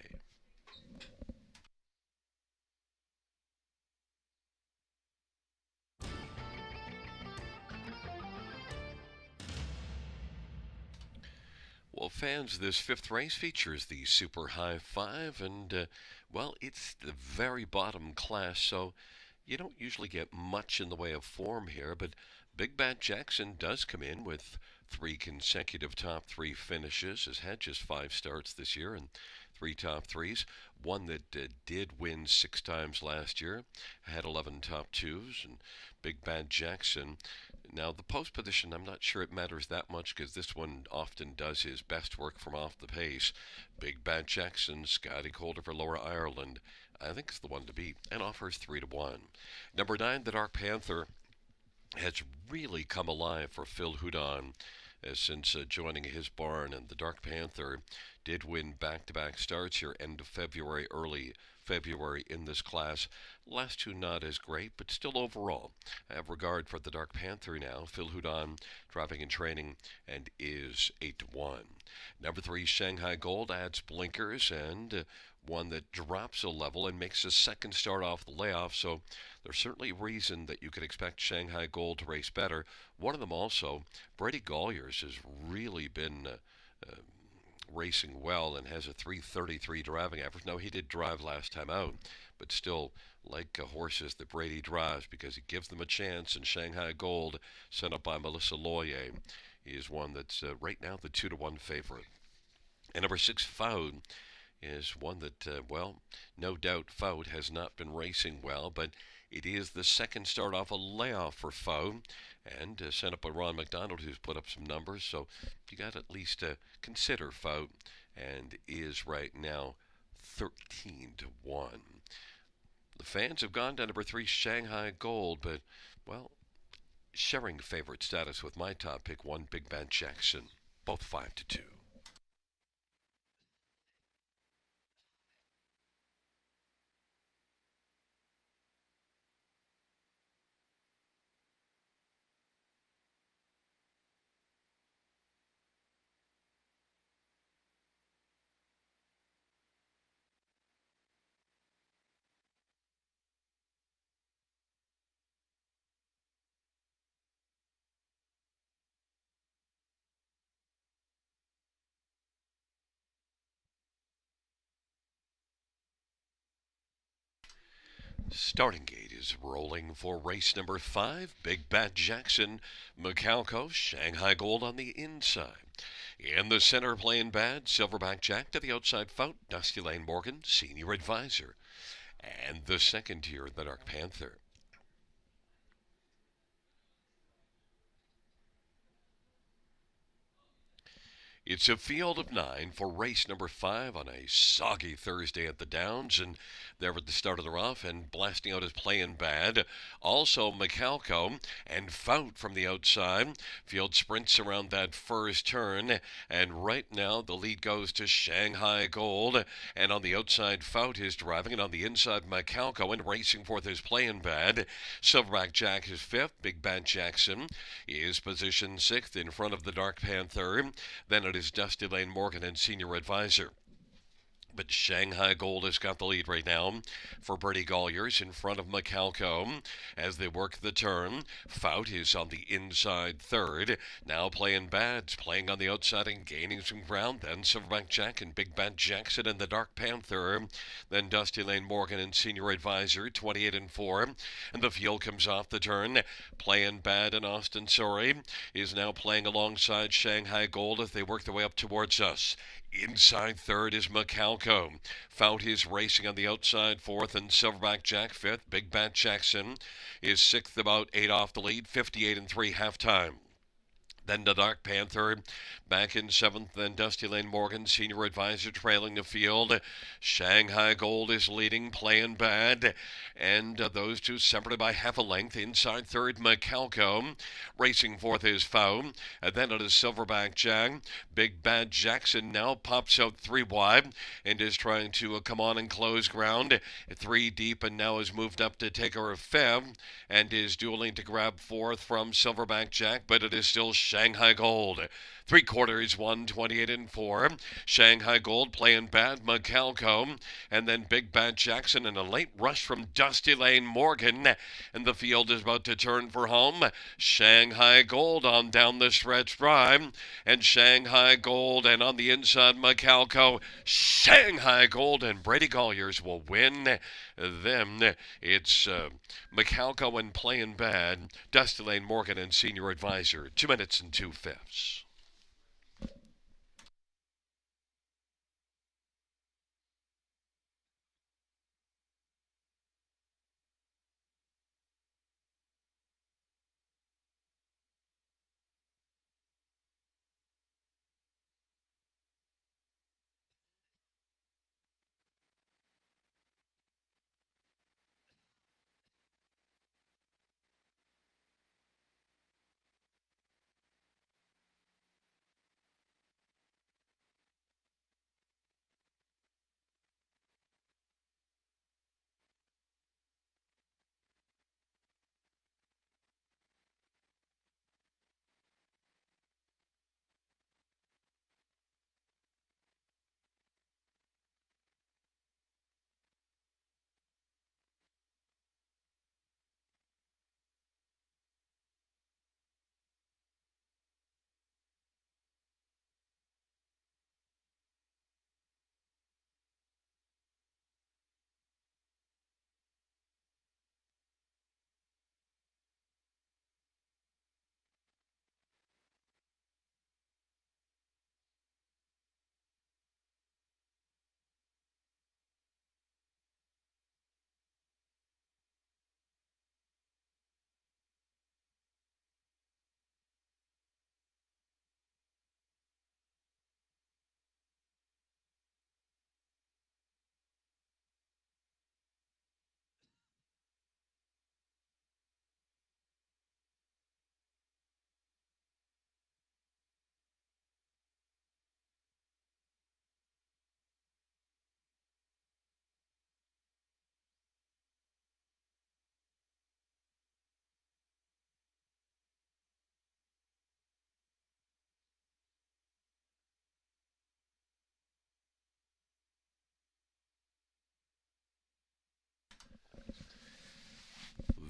Well, fans, this 5th race features the Super High 5, and, well, it's the very bottom class, so you don't usually get much in the way of form here, but Big Bad Jackson does come in with 3 consecutive top 3 finishes, has had just 5 starts this year and 3 top 3s. One that did win 6 times last year, had 11 top 2s, and Big Bad Jackson. Now, the post position, I'm not sure it matters that much because this one often does his best work from off the pace. Big Bad Jackson, Scotty Calder for Lower Ireland. I think it's the one to beat and offers 3-1. Number 9, the Dark Panther, has really come alive for Phil Houdon since joining his barn, and the Dark Panther did win back-to-back starts here end of February, early February in this class. Last 2 not as great, but still overall. I have regard for the Dark Panther now. Phil Houdon driving and training and is 8-1. Number 3, Shanghai Gold adds blinkers and one that drops a level and makes a second start off the layoff, so there's certainly reason that you could expect Shanghai Gold to race better. One of them also, Brady Golliers, has really been racing well and has a 3:33 driving average. Now, he did drive last time out, but still, like horses that Brady drives because he gives them a chance, and Shanghai Gold, sent up by Melissa Loyer, is one that's right now the 2-1 favorite. And number 6, Foud, is one that, well, no doubt Foud has not been racing well, but it is the second start off a layoff for Foud, and sent up by Ron McDonald, who's put up some numbers, so you got to at least consider Foud, and is right now 13-1. The fans have gone down number 3, Shanghai Gold, but, well, sharing favorite status with my top pick, 1, Big Bad Jackson, both 5-2. Starting gate is rolling for race number 5. Big Bad Jackson, Macalco, Shanghai Gold on the inside. In the center, playing bad, Silverback Jack to the outside, Fout, Dusty Lane Morgan, Senior Advisor. And the second tier, the Dark Panther. It's a field of 9 for race number 5 on a soggy Thursday at the Downs, and there at the start of the rough and blasting out his playing bad. Also Macalco and Fout from the outside. Field sprints around that first turn, and right now the lead goes to Shanghai Gold, and on the outside Fout is driving, and on the inside Macalco and racing forth his playing bad. Silverback Jack is 5th. Big Bad Jackson is positioned 6th in front of the Dark Panther. Then it is Dusty Lane Morgan and Senior Advisor. But Shanghai Gold has got the lead right now for Brady Golliers in front of Macalco as they work the turn. Fout is on the inside 3rd. Now playing bads, playing on the outside and gaining some ground. Then Silverback Jack and Big Bad Jackson and the Dark Panther. Then Dusty Lane Morgan and Senior Advisor, 28-4. And the field comes off the turn. Playing bad, and Austin Surrey is now playing alongside Shanghai Gold as they work their way up towards us. Inside 3rd is Macalco. Fout is racing on the outside 4th, and Silverback Jack 5th. Big Bad Jackson is 6th, about 8 off the lead, 58-3 halftime. Then the Dark Panther back in seventh. Then Dusty Lane Morgan, senior advisor, trailing the field. Shanghai Gold is leading, playing bad. And those two separated by half a length. Inside third, Macalco racing fourth is Foe. And then it is Silverback Jack. Big Bad Jackson now pops out three wide and is trying to come on and close ground. Three deep and now has moved up to take her fifth and is dueling to grab fourth from Silverback Jack, but it is still Shanghai Gold. Three quarters, 128 and 4. Shanghai Gold playing bad, Macalco. And then Big Bad Jackson and a late rush from Dusty Lane Morgan. And the field is about to turn for home. Shanghai Gold on down the stretch drive. And Shanghai Gold and on the inside, Macalco. Shanghai Gold and Brady Colliers will win. Then it's Macalco and playing bad. Dusty Lane Morgan and senior advisor. 2 minutes and 2/5.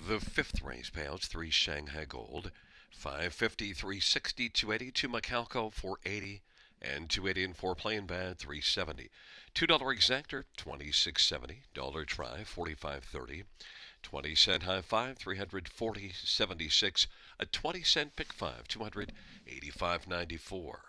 The fifth race payouts 3 Shanghai Gold, 550, 360, 280, 2 Macalco, 480, and 280 and 4 playing bad, 370. $2 exactor, 26.70. Dollar try, 45.30. 20-cent high five, 340.76. A 20-cent pick five, 285.94.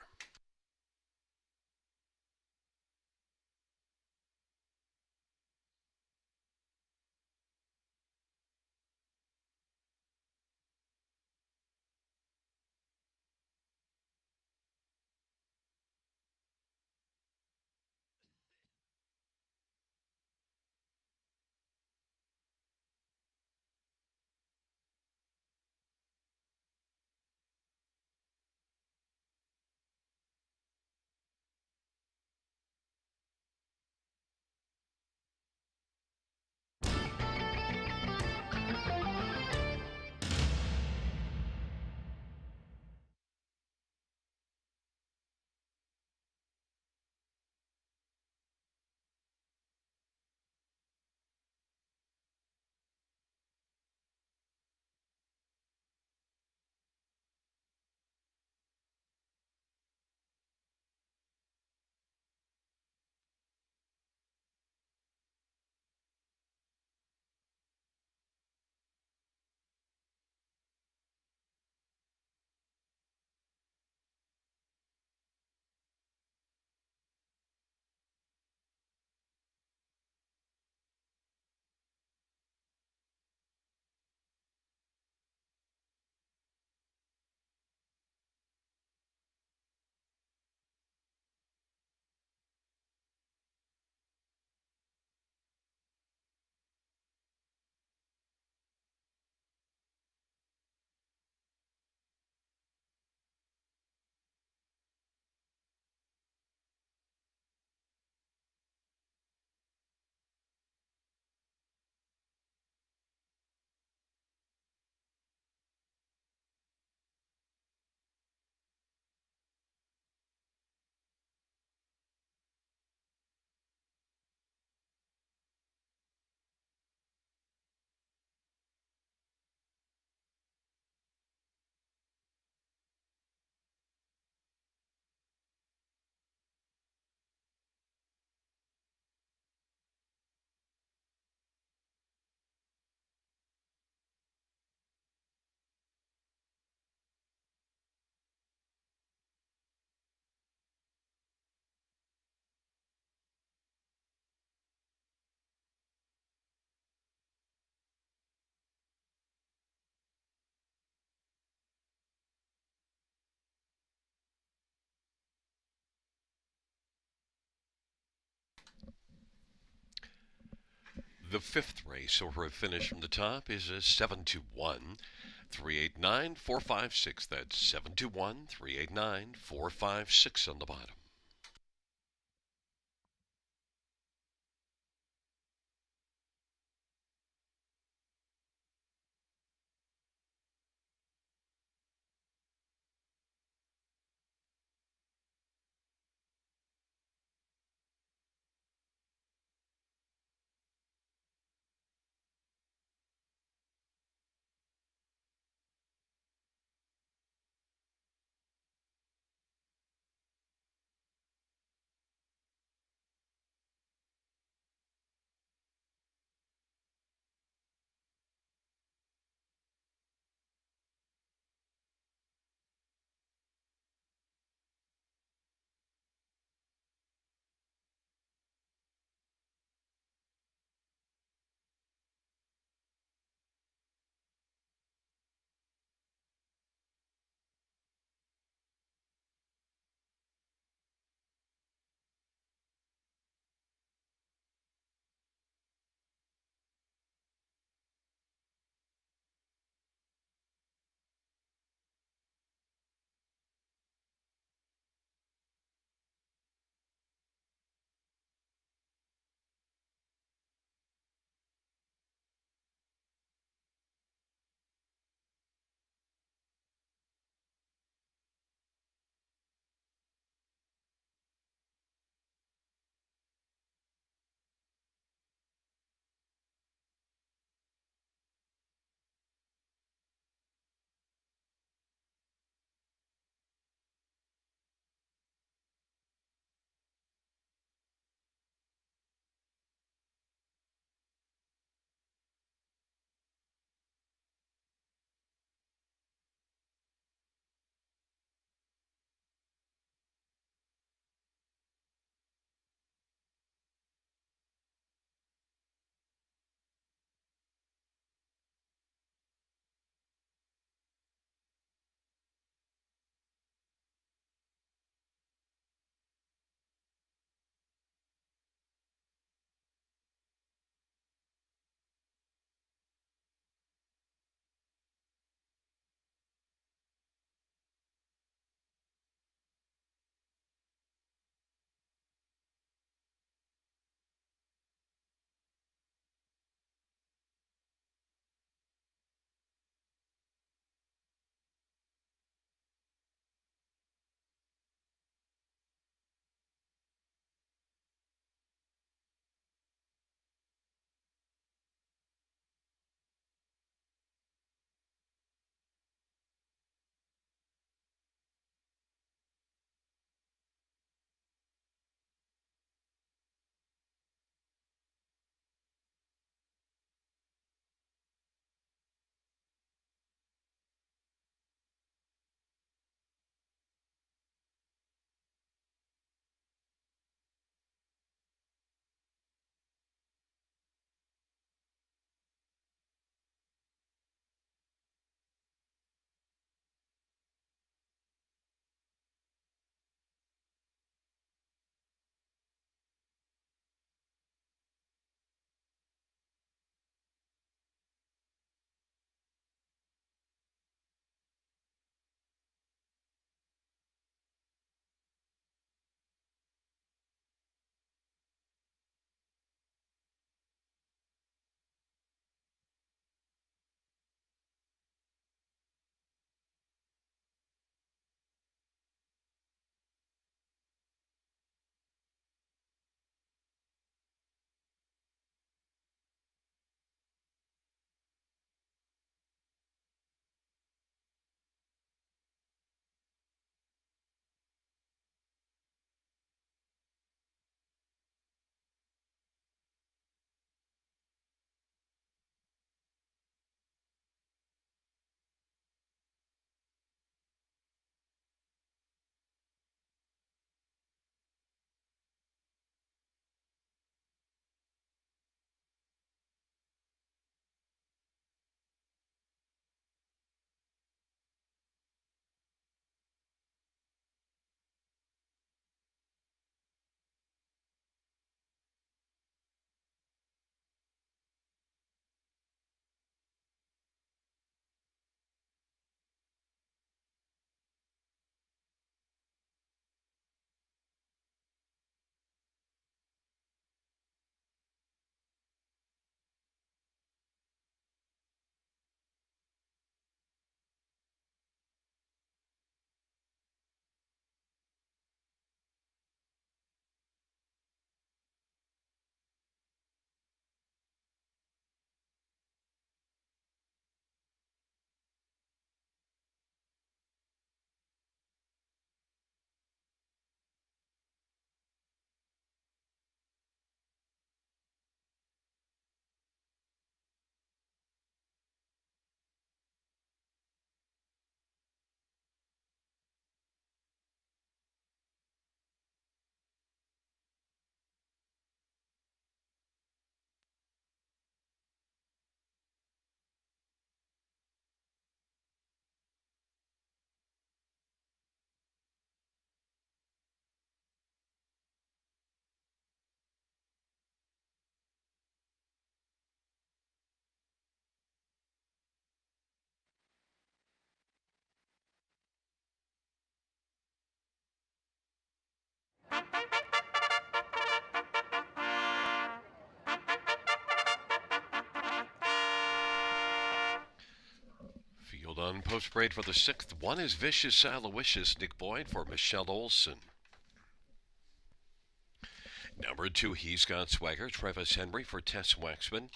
The fifth race, so her finish from the top is a 721 389 456. That's 721 389 456 on the bottom. field on post parade for the 6th. One is Vicious Aloysius, Nick Boyd for Michelle Olson. Number 2, He's Got Swagger, Travis Henry for Tess Waxman.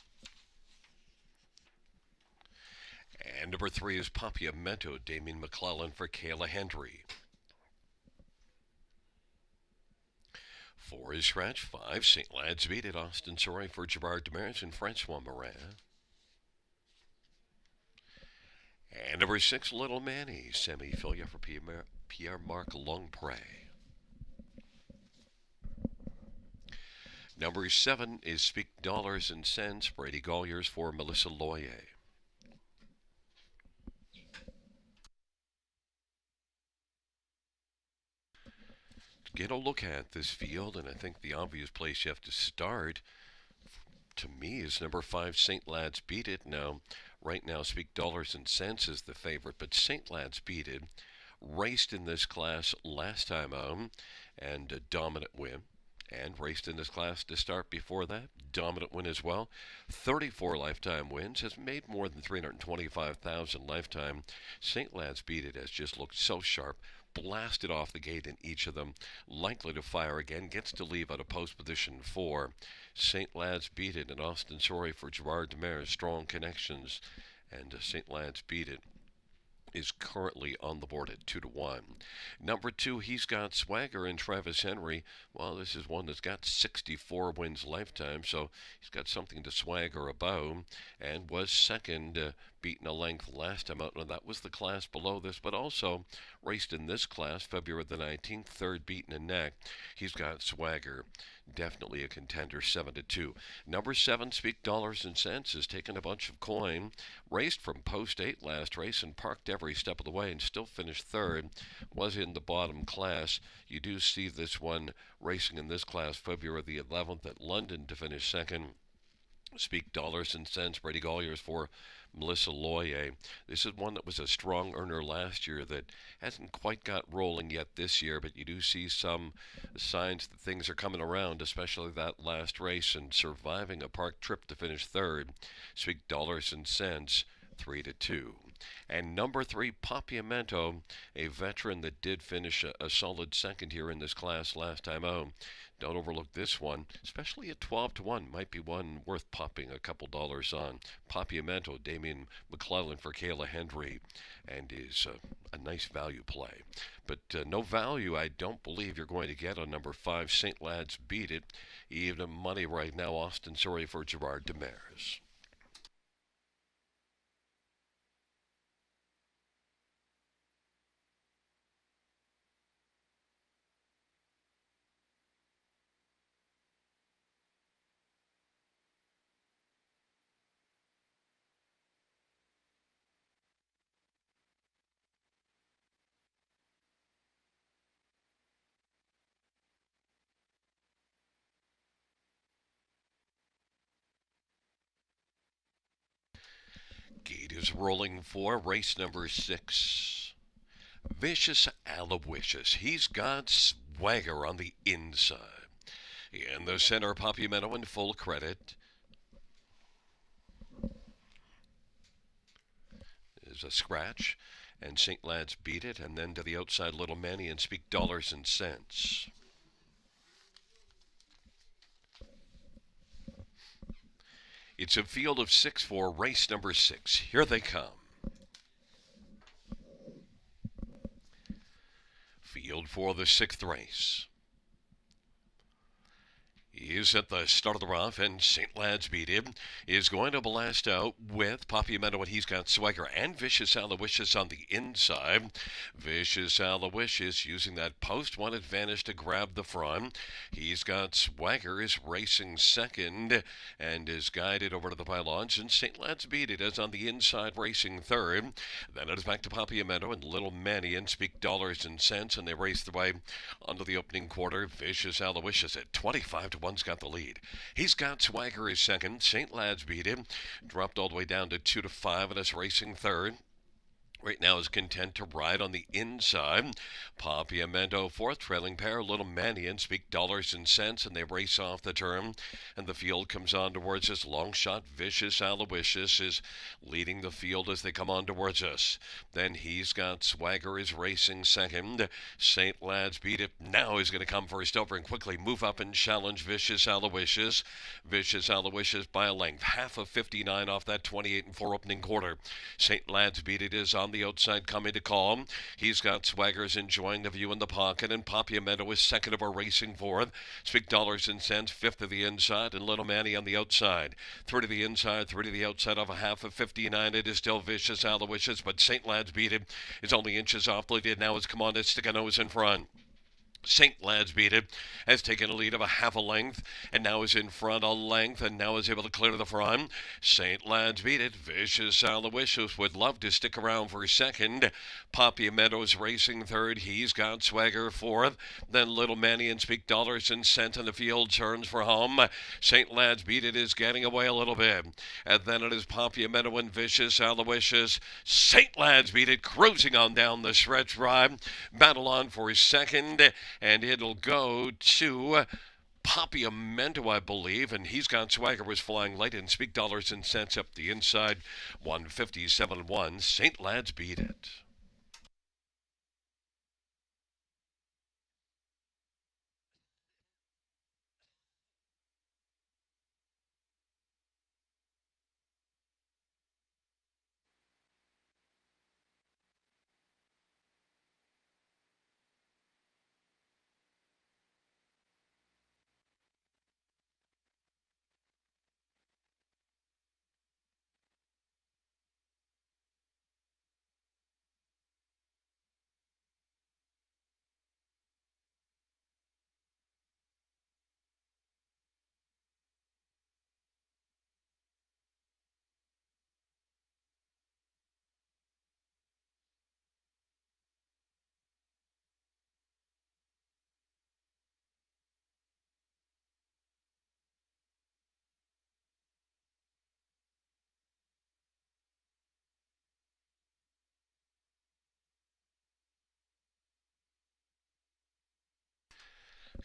And number 3 is Papiamento, Damien McClellan for Kayla Hendry. 4 is Scratch. 5, St. Lad's Beat at Austin Sorey for Gerard Demers and Francois Morin. And number 6, Little Manny, Sammy Filia for Pierre-Marc Longpre. Number 7 is Speak Dollars and Cents, Brady Golliers for Melissa Loyer. Get a look at this field, and I think the obvious place you have to start, to me, is number 5, St. Lad's Beat It. Now, right now, Speak Dollars and Cents is the favorite, but St. Lad's Beat It raced in this class last time out, and a dominant win. And raced in this class to start before that. Dominant win as well. 34 lifetime wins. Has made more than $325,000 lifetime. St. Lad's Beat It has just looked so sharp. Blasted off the gate in each of them. Likely to fire again. Gets to leave out of post position 4. St. Lad's Beat It and Austin Sorey for Gerard Demers. Strong connections. And St. Lad's Beat It is currently on the board at 2-1. Number 2, He's Got Swagger and Travis Henry. Well, this is one that's got 64 wins lifetime, so he's got something to swagger about, and was second, beaten a length last time out. Now, that was the class below this, but also raced in this class February the 19th, third beaten a neck. He's Got Swagger. Definitely a contender, 7-2. Number 7, Speak Dollars and Cents, has taken a bunch of coin. Raced from post 8 last race and parked every step of the way and still finished third. Was in the bottom class. You do see this one racing in this class February the 11th at London to finish second. Speak Dollars and Cents, Brady Golliers for Melissa Loyer. This is one that was a strong earner last year that hasn't quite got rolling yet this year, but you do see some signs that things are coming around, especially that last race and surviving a park trip to finish third. Speak Dollars and Cents, 3-2. And number 3, Papiamento, a veteran that did finish a solid second here in this class last time out. Don't overlook this one, especially at 12-1. Might be one worth popping a couple dollars on. Papiamento, Damien McClellan for Kayla Hendry, and is a nice value play. But no value, I don't believe you're going to get on number 5, St. Lad's Beat It. Even money right now, Austin Sorey for Gerard Demers. Gate is rolling for race number 6. Vicious Aloysius. He's got swagger on the inside. In the center, Papiamento in full credit. Is a scratch. And St. Lad's Beat It. And then to the outside, Little Manny and Speak Dollars and Cents. It's a field of 6 for race number 6. Here they come. Field for the 6th race is at the start of the rough, and St. Lad's Beat It is going to blast out with Papiamento, and He's Got Swagger, and Vicious Aloysius on the inside. Vicious Aloysius using that post one advantage to grab the front. He's Got Swagger is racing second and is guided over to the pylons, and St. Lad's Beat It is on the inside racing third. Then it is back to Papiamento and Little Manny and Speak Dollars and Cents, and they race their way onto the opening quarter. Vicious Aloysius at 25-1 got the lead. He's Got Swagger is second. St. Lad's Beat It dropped all the way down to 2-5 and is racing third. Right now is content to ride on the inside. Papiamento fourth, trailing pair. Little Mannion speak dollars and cents, and they race off the turn. And the field comes on towards us. Long shot, Vicious Aloysius is leading the field as they come on towards us. Then He's Got Swagger is racing second. St. Lad's Beat It now is going to come first over and quickly move up and challenge Vicious Aloysius. Vicious Aloysius by a length, half of 59 off that 28 and 4 opening quarter. St. Lad's Beat It is on the outside coming to call. He's Got Swaggers enjoying the view in the pocket, and Papiamento is second of a racing fourth. Speak dollars and cents, fifth of the inside, and Little Manny on the outside. Three to the inside, three to the outside of a half of 59. It is still Vicious Aloysius, but St. Lad's Beat It is only inches off lead. Now it's come on to stick a nose in front. St. Lad's Beat It has taken a lead of a half a length and now is in front a length and now is able to clear to the front. St. Lad's Beat It. Vicious Aloysius would love to stick around for second. Papiamento's racing third. He's Got Swagger fourth. Then Little Manny and Speak Dollars and Cents in the field turns for home. St. Lad's Beat It is getting away a little bit. And then it is Papiamento and Vicious Aloysius. St. Lad's Beat It cruising on down the stretch drive. Battle on for second. And it'll go to Papiamento, I believe, and He's Got Swagger was flying late and Speak Dollars and Cents up the inside, 157-1. St. Lad's Beat It.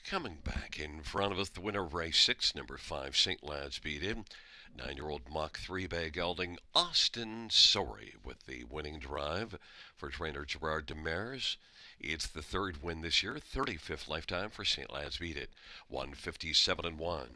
Coming back in front of us, the winner of race 6, number 5, St. Lad's Beat It. 9-year-old Mach 3 gelding Austin Sorry with the winning drive for trainer Gerard Demers. It's the third win this year, 35th lifetime for St. Lad's Beat It, 157-1.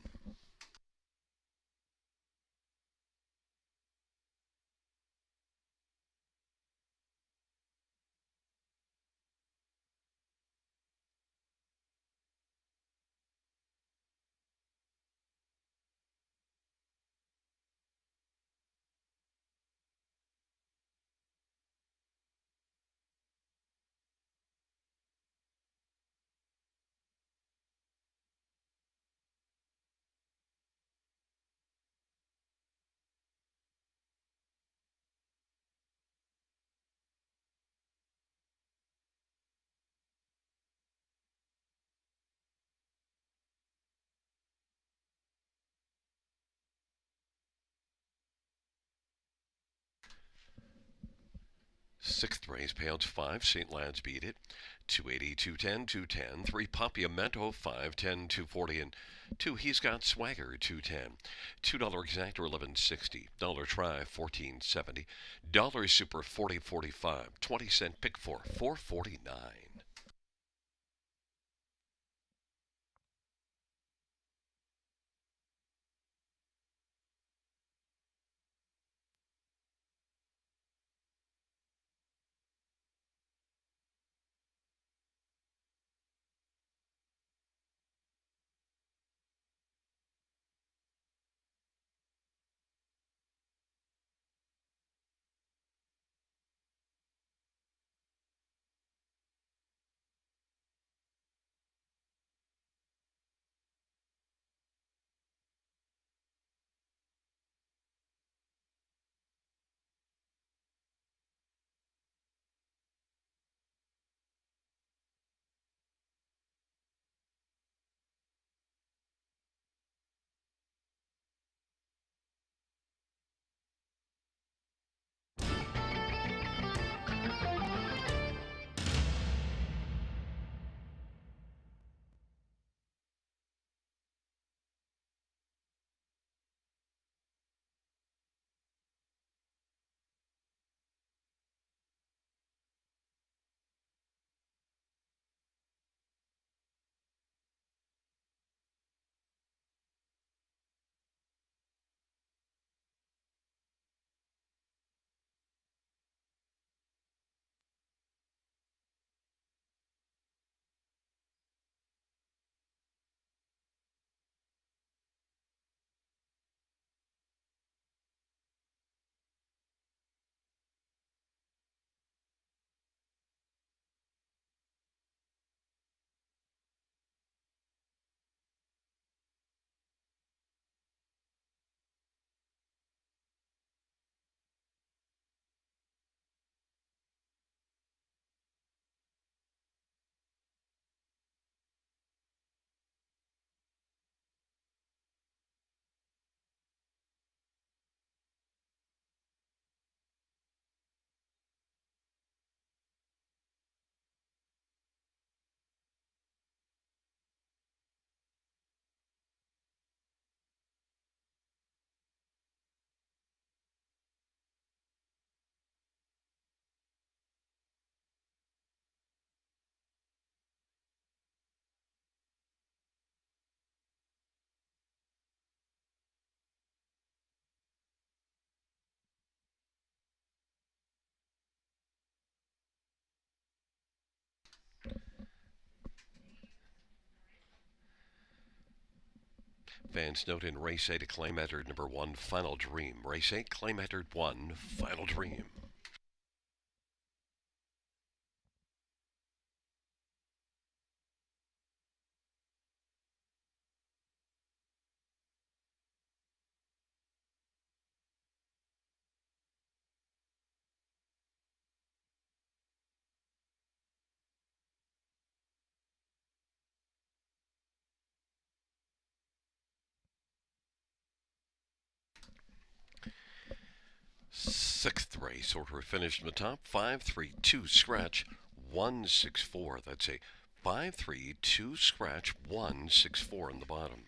6th race, payouts 5, St. Lad's Beat It, 280, 210, 210, 3 Papiamento, 510, 240, and 2 He's Got Swagger, 210, $2 exactor, 1160, dollar try, 1470, dollar super, 40.45, 20-cent pick four, 449. Fans note in race 8, claim entered number 1, Final Dream. Race 8, claim entered 1, Final Dream. Sixth race, order finished in the top. 5-3-2 scratch 164. That's a 5-3-2 scratch 164 in the bottom.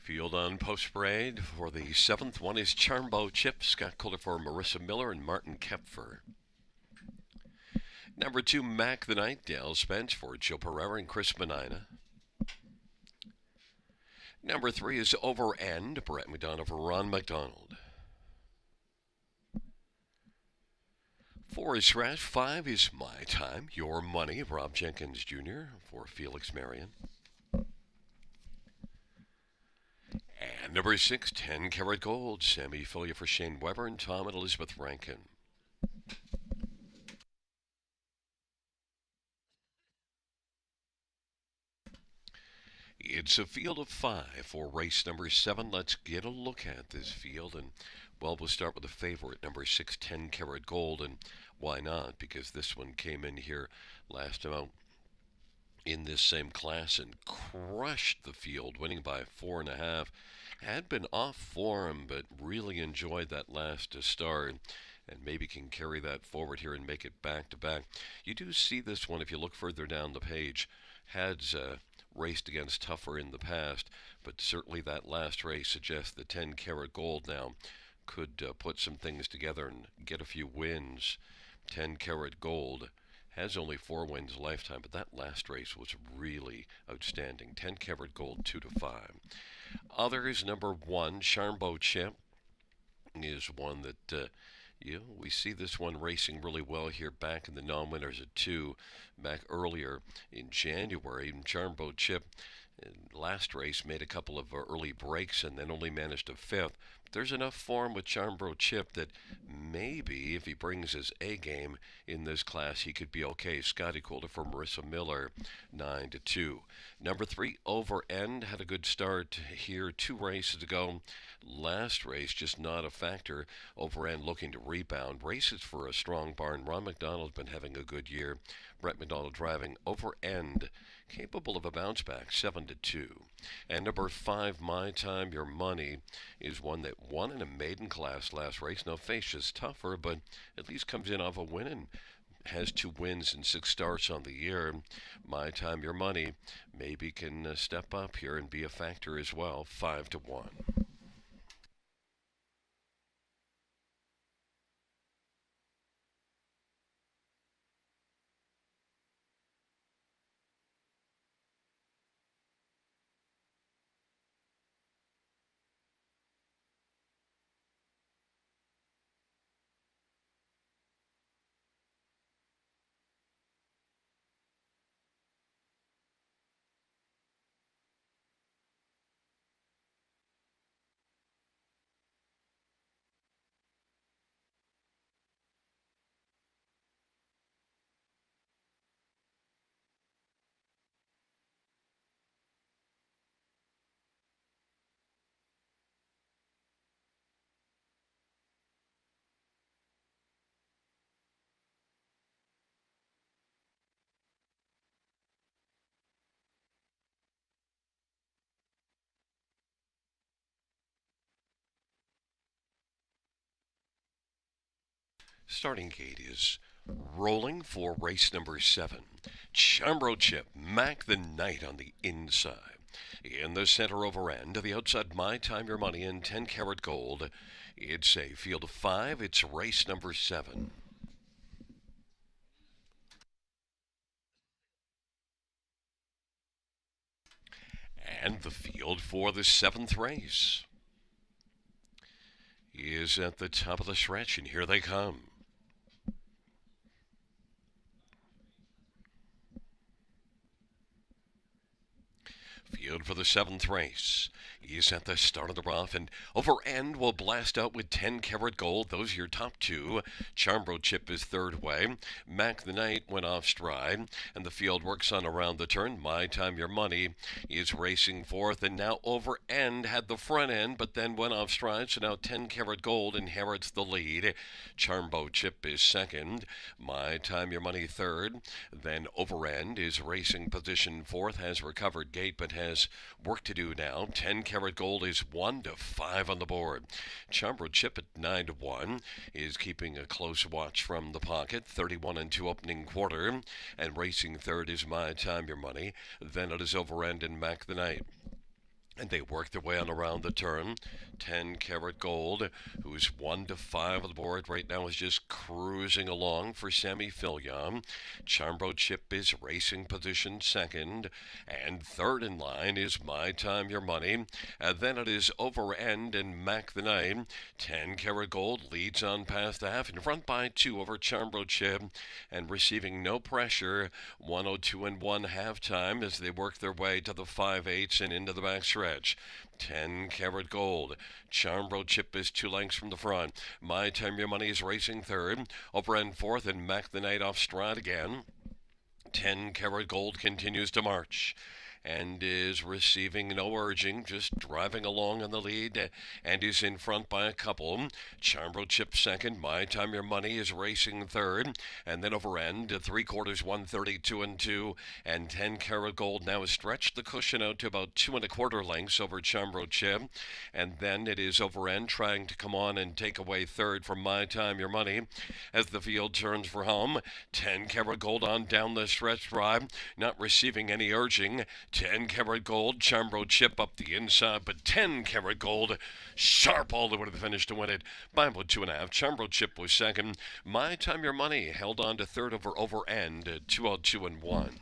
Field on post parade for the seventh one is Charmbo Chip, Scott Calder for Marissa Miller and Martin Kepfer. Number 2, Mac the Night, Dale Spence for Joe Pereira and Chris Menina. Number 3 is Over End, Brett McDonough for Ron McDonald. 4 is Scratch. 5 is My Time, Your Money, Rob Jenkins Jr. for Felix Marion. And number 6, 10 Karat Gold, Sammy Filia for Shane Weber and Tom and Elizabeth Rankin. It's a field of 5 for race number 7. Let's get a look at this field. And, well, we'll start with the favorite, number 6, 10 Karat Gold. And why not? Because this one came in here last time out in this same class and crushed the field, winning by 4.5. Had been off form, but really enjoyed that last start. And maybe can carry that forward here and make it back-to-back. You do see this one if you look further down the page. Has raced against tougher in the past, but certainly that last race suggests the 10 Karat Gold now could put some things together and get a few wins. 10 Karat Gold has only 4 wins lifetime, but that last race was really outstanding. 10 Karat Gold, 2-5. Others, number 1, Charmbo Chip, is one that we see this one racing really well here back in the non-winners at 2 back earlier in January. And Charmbo Chip, last race, made a couple of early breaks and then only managed a 5th. There's enough form with Charmbo Chip that maybe if he brings his A game in this class, he could be okay. Scotty Calder for Marissa Miller, 9-2. Number 3, Over End, had a good start here 2 races ago. Last race, just not a factor. Over End looking to rebound. Races for a strong barn. Ron McDonald's been having a good year. Brett McDonald driving. Over End, capable of a bounce back, 7-2. And number 5, My Time, Your Money, is one that won in a maiden class last race. Now, Facia's tougher, but at least comes in off a win and has 2 wins and 6 starts on the year. My Time, Your Money maybe can step up here and be a factor as well, 5-1. Starting gate is rolling for race number 7. Charmbo Chip, Mac the Night on the inside. In the center Over End, to the outside, My Time, Your Money, and 10 Karat Gold. It's a field of 5. It's race number 7. And the field for the 7th race is at the top of the stretch, and here they come. Field for the 7th race. He's at the start of the rough, and Over End will blast out with 10 Karat Gold. Those are your top 2. Charmbo Chip is third way. Mac the Night went off stride, and the field works on around the turn. My Time, Your Money is racing 4th, and now Over End had the front end, but then went off stride, so now 10 Karat Gold inherits the lead. Charmbo Chip is 2nd. My Time, Your Money 3rd. Then Over End is racing position 4th, has recovered gate, but has work to do now. 10 Karat Gold is 1-5 on the board. Charmbo Chip at 9-1 is keeping a close watch from the pocket. 31-2 opening quarter, and racing 3rd is My Time, Your Money. Then it is Over End and Mac the Night. and they work their way on around the turn. 10 Karat Gold, who's 1 to 5 on the board right now, is just cruising along for Sammy Filion. Chambro Chip is racing position second, and third in line is My Time Your Money. Then it is Over End and Mac the Night. 10 Karat Gold leads on past the half in front by 2 over Chambro Chip, and receiving no pressure. 102 and 1 halftime as they work their way to the 5/8 and into the backstretch. 10 Karat Gold. Chambro Chip is 2 lengths from the front. My Time Your Money is racing third. Over End fourth, and Mac the Night off stride again. 10 Karat Gold continues to march and is receiving no urging, just driving along in the lead, and is in front by a couple. Chambro Chip second, My Time Your Money is racing third, and then Over End, 3/4, 132 and 2, and 10 Karat Gold now has stretched the cushion out to about 2 1/4 lengths over Chambro Chip, and then it is Over End trying to come on and take away third from My Time Your Money as the field turns for home. 10 Karat Gold on down the stretch drive, not receiving any urging. 10 Karat Gold, Chambro Chip up the inside, but 10 Karat Gold sharp all the way to the finish to win it by about 2.5. Chambro Chip was second. My Time Your Money held on to third over End, 202 and 1.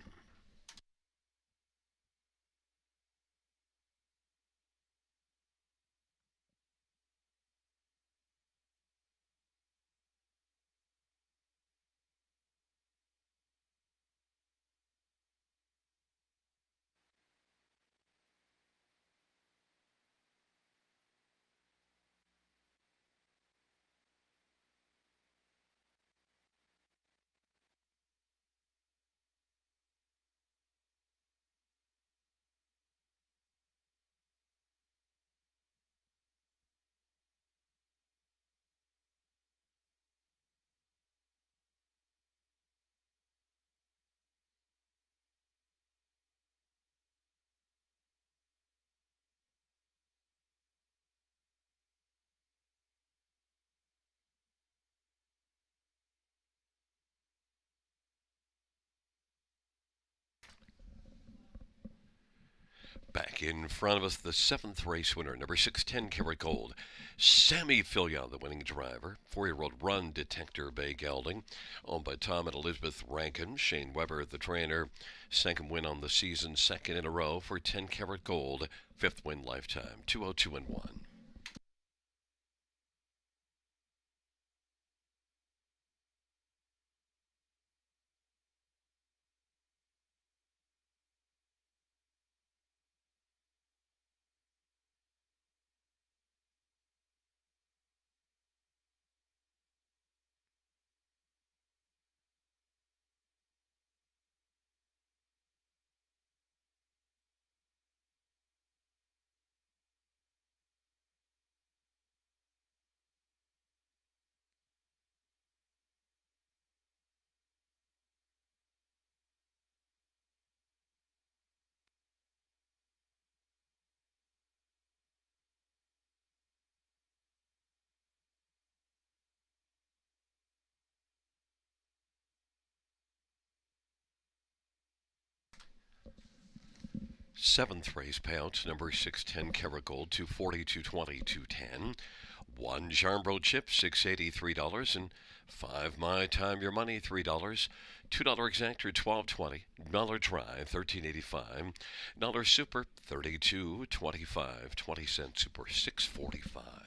Back in front of us, the 7th race winner, number 6, 10 Karat Gold. Sammy Filion, the winning driver. 4-year-old Run Detector Bay Gelding, owned by Tom and Elizabeth Rankin. Shane Weber, the trainer. Second win on the season, second in a row for 10 Karat Gold. 5th win lifetime, 202 and 1. Seventh race payouts, number 6, 10 Karat Gold, 240, 220, 210. 1 Chambro Chip, $683, and 5 My Time Your Money, $3. $2 Exactor, $12.20. Dollar Try, $13.85. Dollar Super, $32.25. 20-cent Super, $6.45.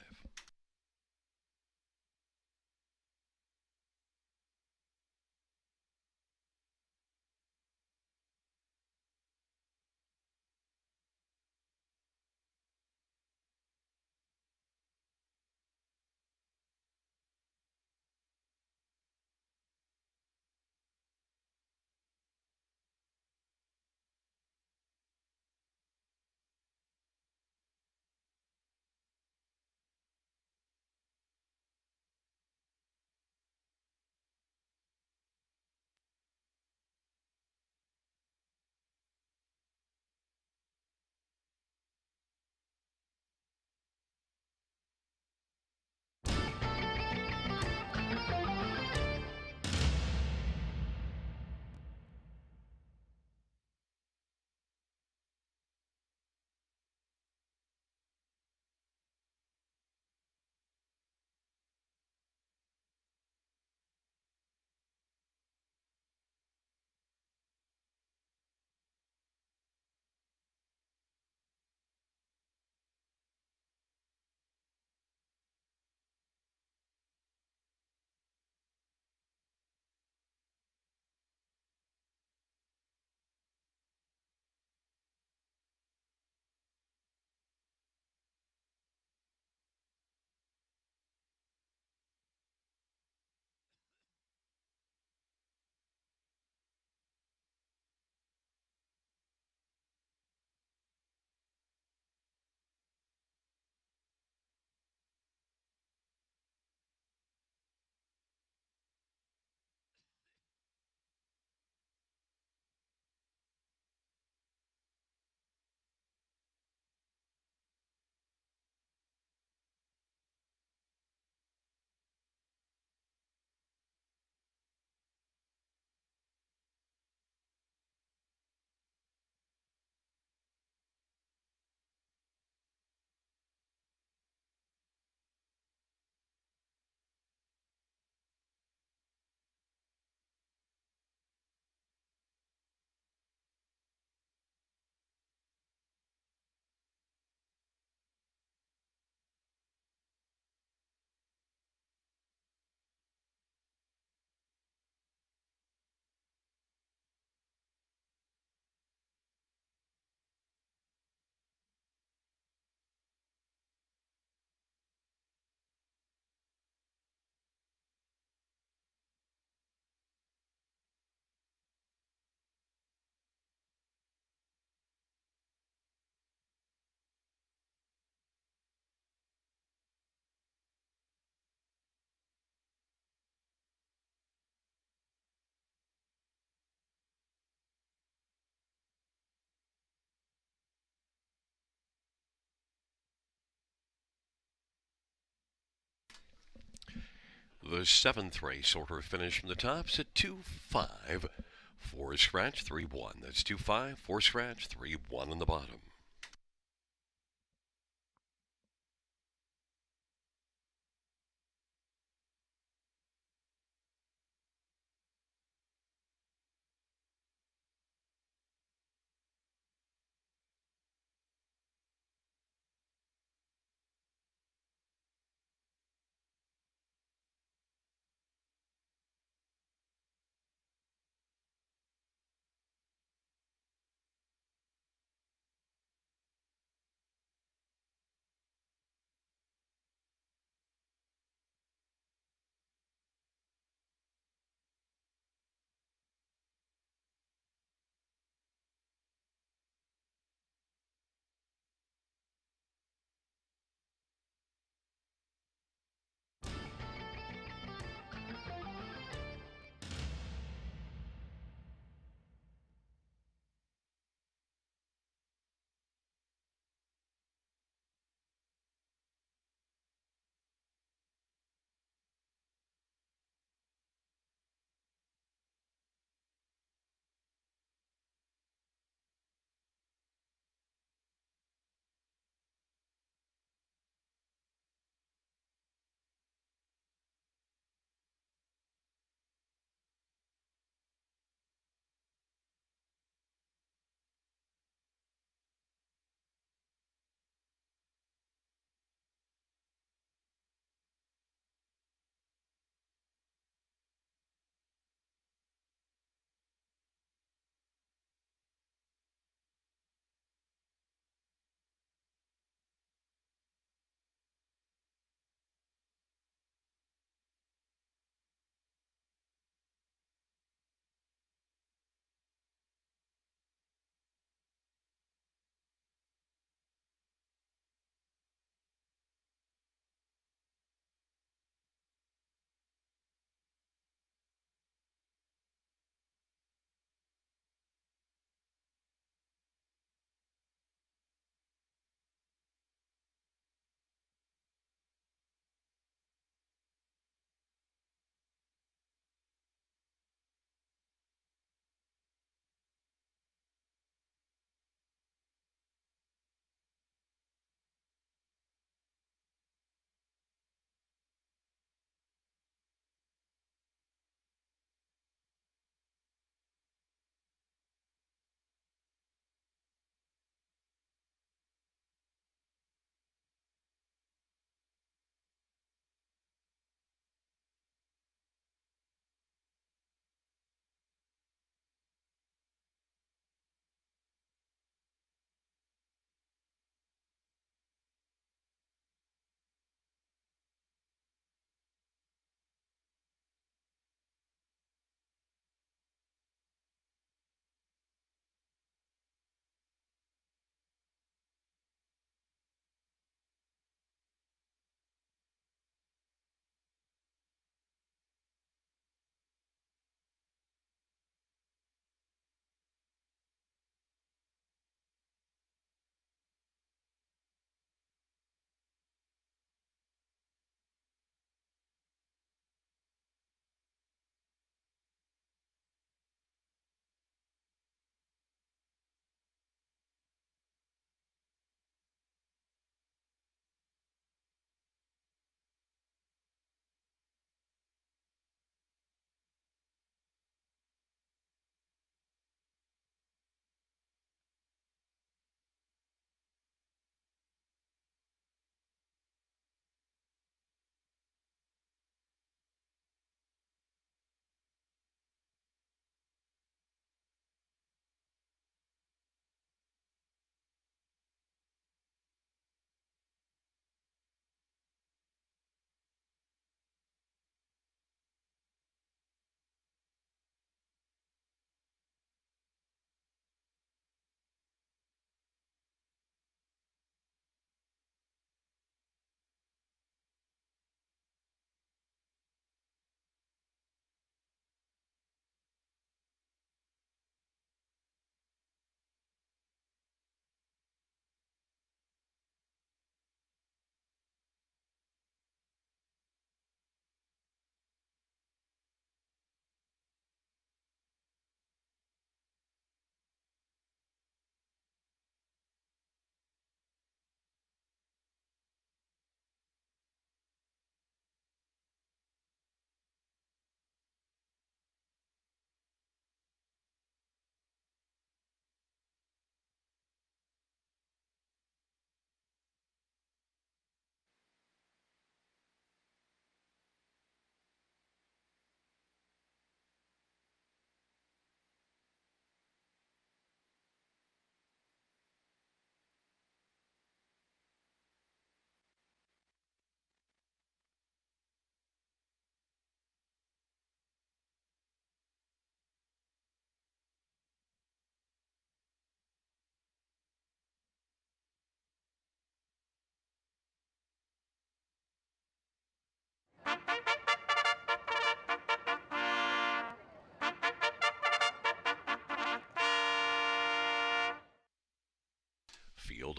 The seventh race order finish from the tops at 2-5. 4 scratch, 3-1. That's 2-5, 4 scratch, 3-1 on the bottom.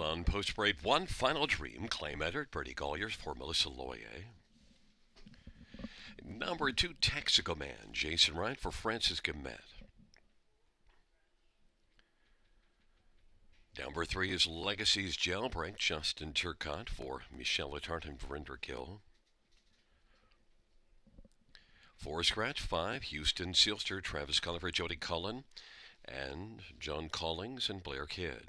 field on post parade. One Final Dream, claim entered. Bertie Colliers for Melissa Loyer. Number 2, Texaco Man, Jason Ryan for Francis Gamet. Number 3 is Legacy's Jailbreak, Justin Turcotte for Michelle Letarte and Verinder Gill. 4 scratch, 5, Houston Sealster, Travis Culliver, Jody Cullen, and John Collings and Blair Kidd.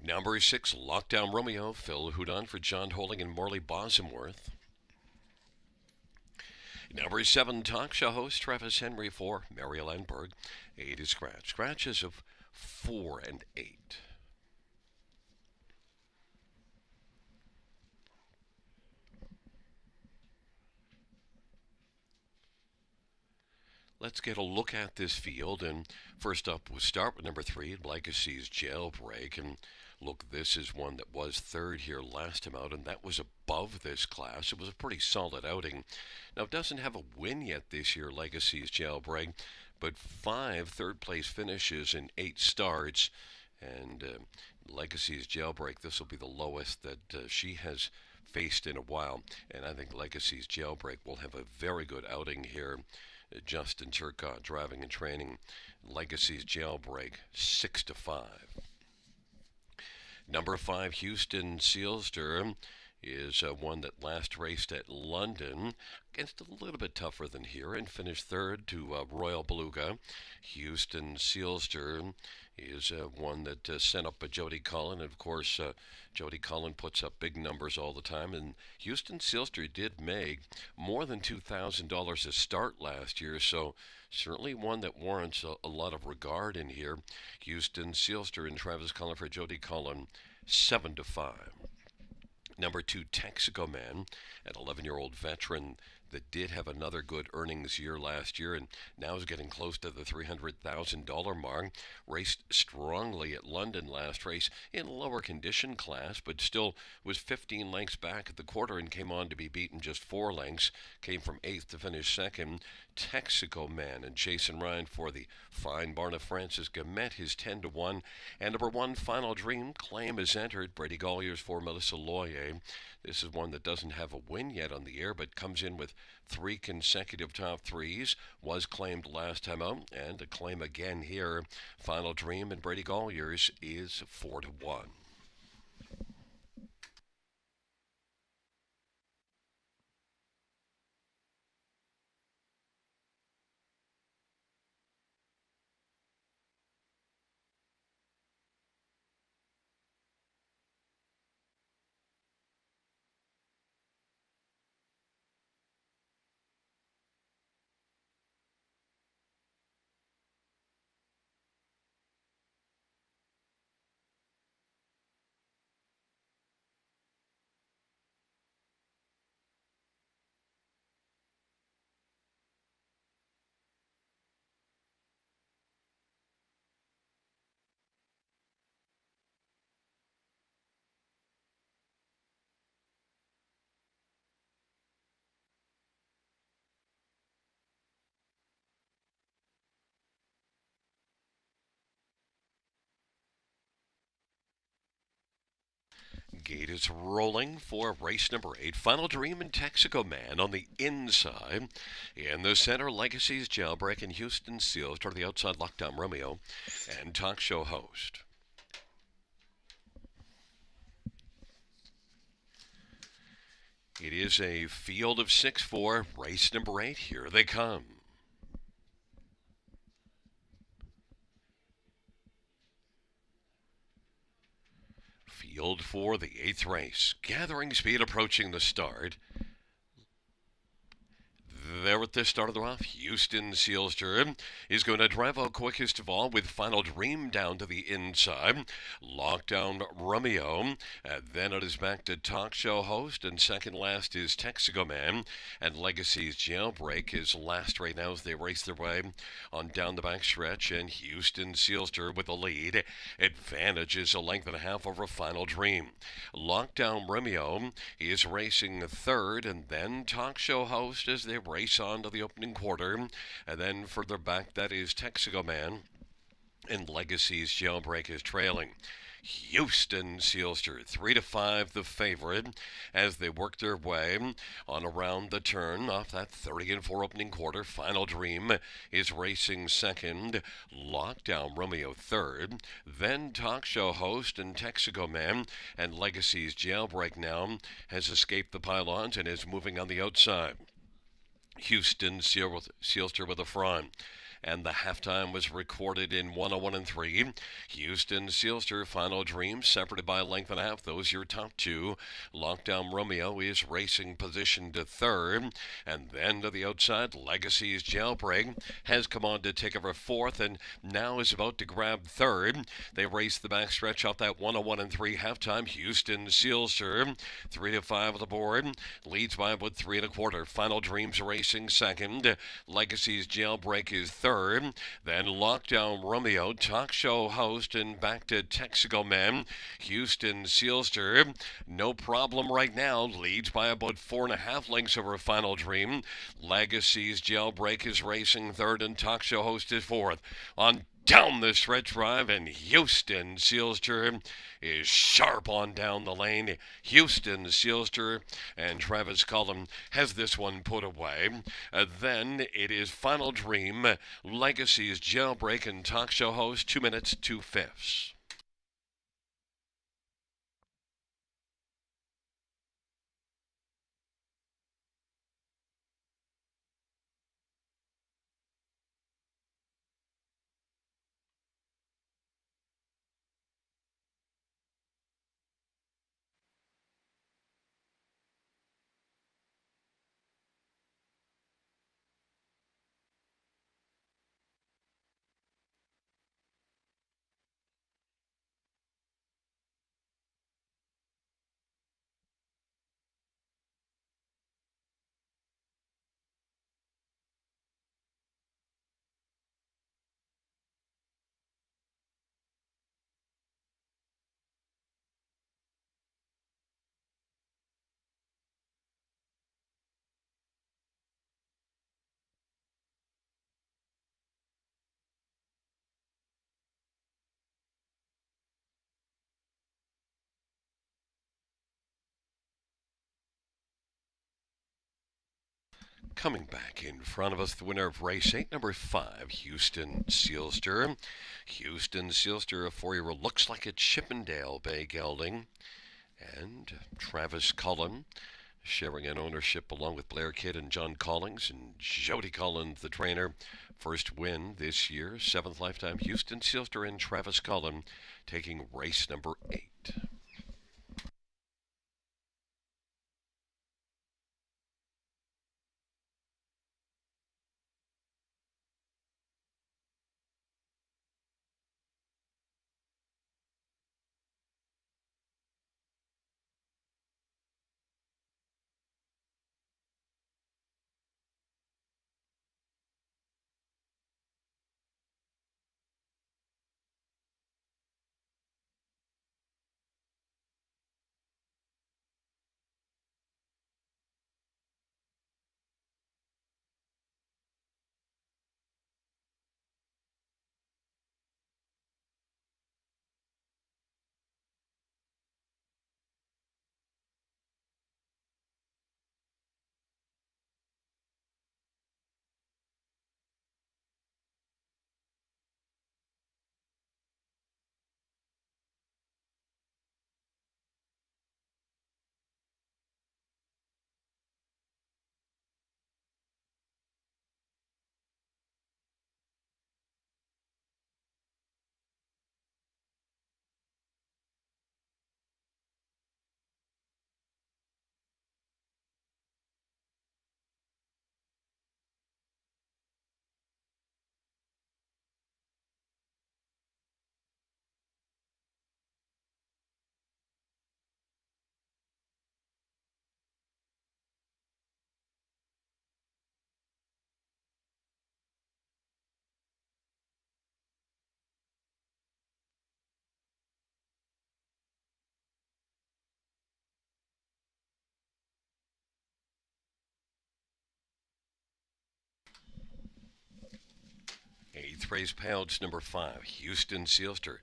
Number 6, Lockdown Romeo, Phil Houdon for John Holding and Morley Bosworth. Number 7, talk show host Travis Henry for Mary Landberg. 8 is scratch. Scratches of 4 and 8. Let's get a look at this field, and first up we'll start with number 3, Legacy's Jailbreak. And look, this is one that was third here last time out, and that was above this class. It was a pretty solid outing. Now, it doesn't have a win yet this year, Legacy's Jailbreak, but 5 third-place finishes in 8 starts. And Legacy's Jailbreak, this will be the lowest that she has faced in a while. And I think Legacy's Jailbreak will have a very good outing here. Justin Turcotte driving and training. Legacy's Jailbreak, 6-5. Number 5, Houston Sealster, is one that last raced at London against a little bit tougher than here and finished third to Royal Beluga. Houston Sealster is one that sent up a Jody Cullen. And of course, Jody Cullen puts up big numbers all the time. And Houston Sealster did make more than $2,000 a start last year, so certainly one that warrants a lot of regard in here. Houston Sealster and Travis Cullen for Jody Cullen, 7-5. Number 2, Texaco Man, an 11-year-old veteran that did have another good earnings year last year and now is getting close to the $300,000 mark. Raced strongly at London last race in lower condition class, but still was 15 lengths back at the quarter and came on to be beaten just 4 lengths. Came from 8th to finish 2nd. Texaco Man and Jason Ryan for the fine barn of Francis Gamet, his 10-1. And number 1, Final Dream, claim is entered. Brady Colliers for Melissa Loyer. This is one that doesn't have a win yet on the air, but comes in with 3 consecutive top threes. Was claimed last time out, and a claim again here. Final Dream and Brady Colliers is 4-1. Gate is rolling for race number 8. Final Dream and Texaco Man on the inside. In the center, Legacy's Jailbreak and Houston Seals toward the outside, Lockdown Romeo and talk show host. It is a field of 6 for race number 8. Here they come. Field for the 8th race. Gathering speed approaching the start. There at the start of the rough, Houston Sealster is going to drive out quickest of all with Final Dream down to the inside. Lockdown Romeo. Then it is back to talk show host, and second last is Texaco Man. And Legacy's Jailbreak is last right now as they race their way on down the back stretch. And Houston Sealster with the lead. Advantage is a length and a half over Final Dream. Lockdown Romeo is racing third, and then talk show host as they race on to the opening quarter. And then further back, that is Texaco Man. And Legacy's Jailbreak is trailing. Houston Sealster 3-5 the favorite as they work their way on around the turn off that 30-4 opening quarter. Final Dream is racing second, Lockdown Romeo third, then talk show host and Texaco Man, and Legacy's Jailbreak now has escaped the pylons and is moving on the outside. Houston Sealster with a front. And the halftime was recorded in 101 and 3. Houston Sealster Final Dream separated by a length and a half. Those your top two. Lockdown Romeo is racing position to third. And then to the outside, Legacy's Jailbreak has come on to take over fourth and now is about to grab third. They race the backstretch off that 101 and 3 halftime. Houston Sealster 3-5 on the board. Leads by about 3 1/4. Final Dreams racing second. Legacy's Jailbreak is third. Then Lockdown Romeo, talk show host, and back to Texaco Man. Houston Sealster, no problem right now, leads by about 4.5 lengths over Final Dream. Legacy's Jailbreak is racing third, and talk show host is fourth. On down the stretch drive, and Houston Sealster is sharp on down the lane. Houston Sealster and Travis Cullum has this one put away. Then it is Final Dream, Legacy's Jailbreak, and talk show host 2 minutes 2/5. Coming back in front of us, the winner of race 8, number 5, Houston Sealster. Houston Sealster, a 4-year-old, looks like it's Chippendale Bay gelding. And Travis Cullen sharing an ownership along with Blair Kidd and John Collins and Jody Collins, the trainer. First win this year, 7th lifetime. Houston Sealster and Travis Cullen taking race number 8. race payouts number 5, Houston Sealster,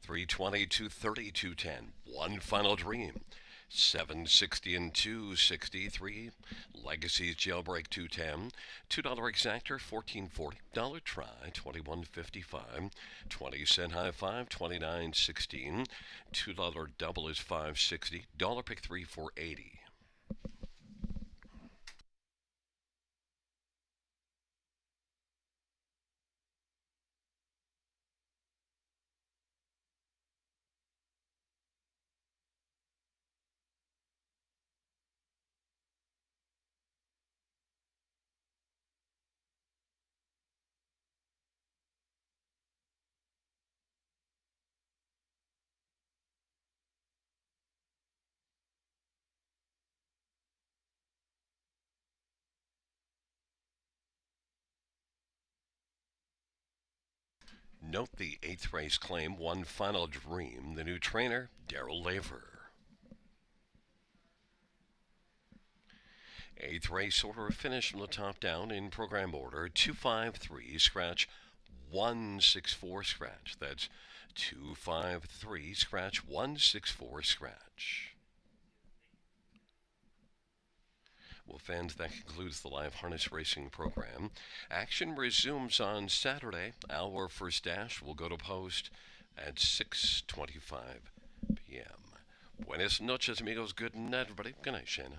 320, 230, 210. One Final Dream, 760 and 263. Legacy's Jailbreak 210. $2 exactor 1440. Dollar try 2155. 20-cent high five 2916. $2 double is 560. Dollar pick 3 480. Note the 8th race claim, One Final Dream. The new trainer, Daryl Laver. 8th race order of finish from the top down in program order, 253, scratch 164, scratch. That's 253, scratch 164, scratch. Well, fans, that concludes the live harness racing program. Action resumes on Saturday. Our first dash will go to post at 6:25 p.m. Buenas noches, amigos. Good night, everybody. Good night, Shanna.